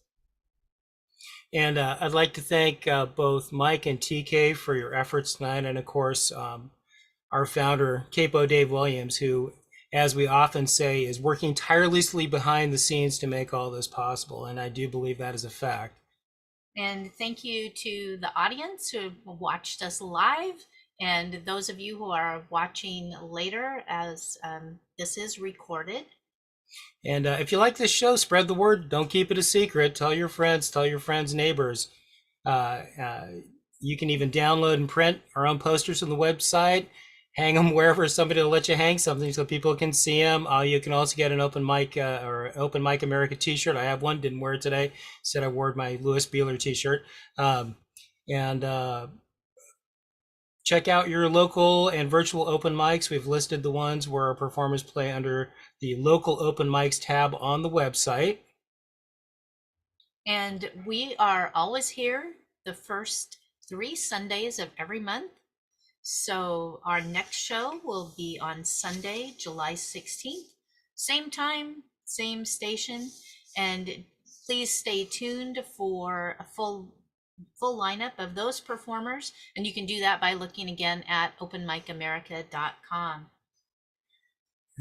And I'd like to thank both Mike and TK for your efforts tonight, and of course, our founder, Capo Dave Williams, who, as we often say, is working tirelessly behind the scenes to make all this possible. And I do believe that is a fact. And thank you to the audience who watched us live, and those of you who are watching later as this is recorded. And if you like this show, spread the word. Don't keep it a secret. Tell your friends, neighbors. You can even download and print our own posters on the website. Hang them wherever somebody will let you hang something so people can see them. You can also get an Open Mic or Open Mic America t-shirt. I have one, didn't wear it today. Instead I wore my Louis Beeler t-shirt. Check out your local and virtual open mics. We've listed the ones where our performers play under the local open mics tab on the website. And we are always here the first 3 Sundays of every month. So our next show will be on Sunday, July 16th. Same time, same station. And please stay tuned for a full lineup of those performers. And you can do that by looking again at openmicamerica.com.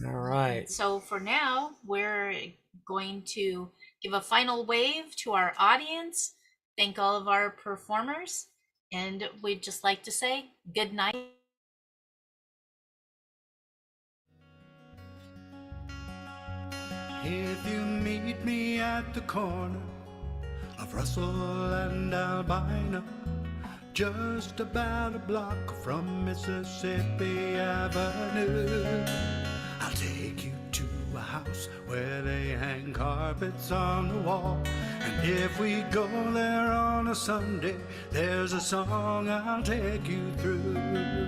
All right. So for now, we're going to give a final wave to our audience, thank all of our performers, and we'd just like to say good night. If you meet me at the corner of Russell and Albina, just about a block from Mississippi Avenue, I'll take you to a house where they hang carpets on the wall. And if we go there on a Sunday, there's a song I'll take you through.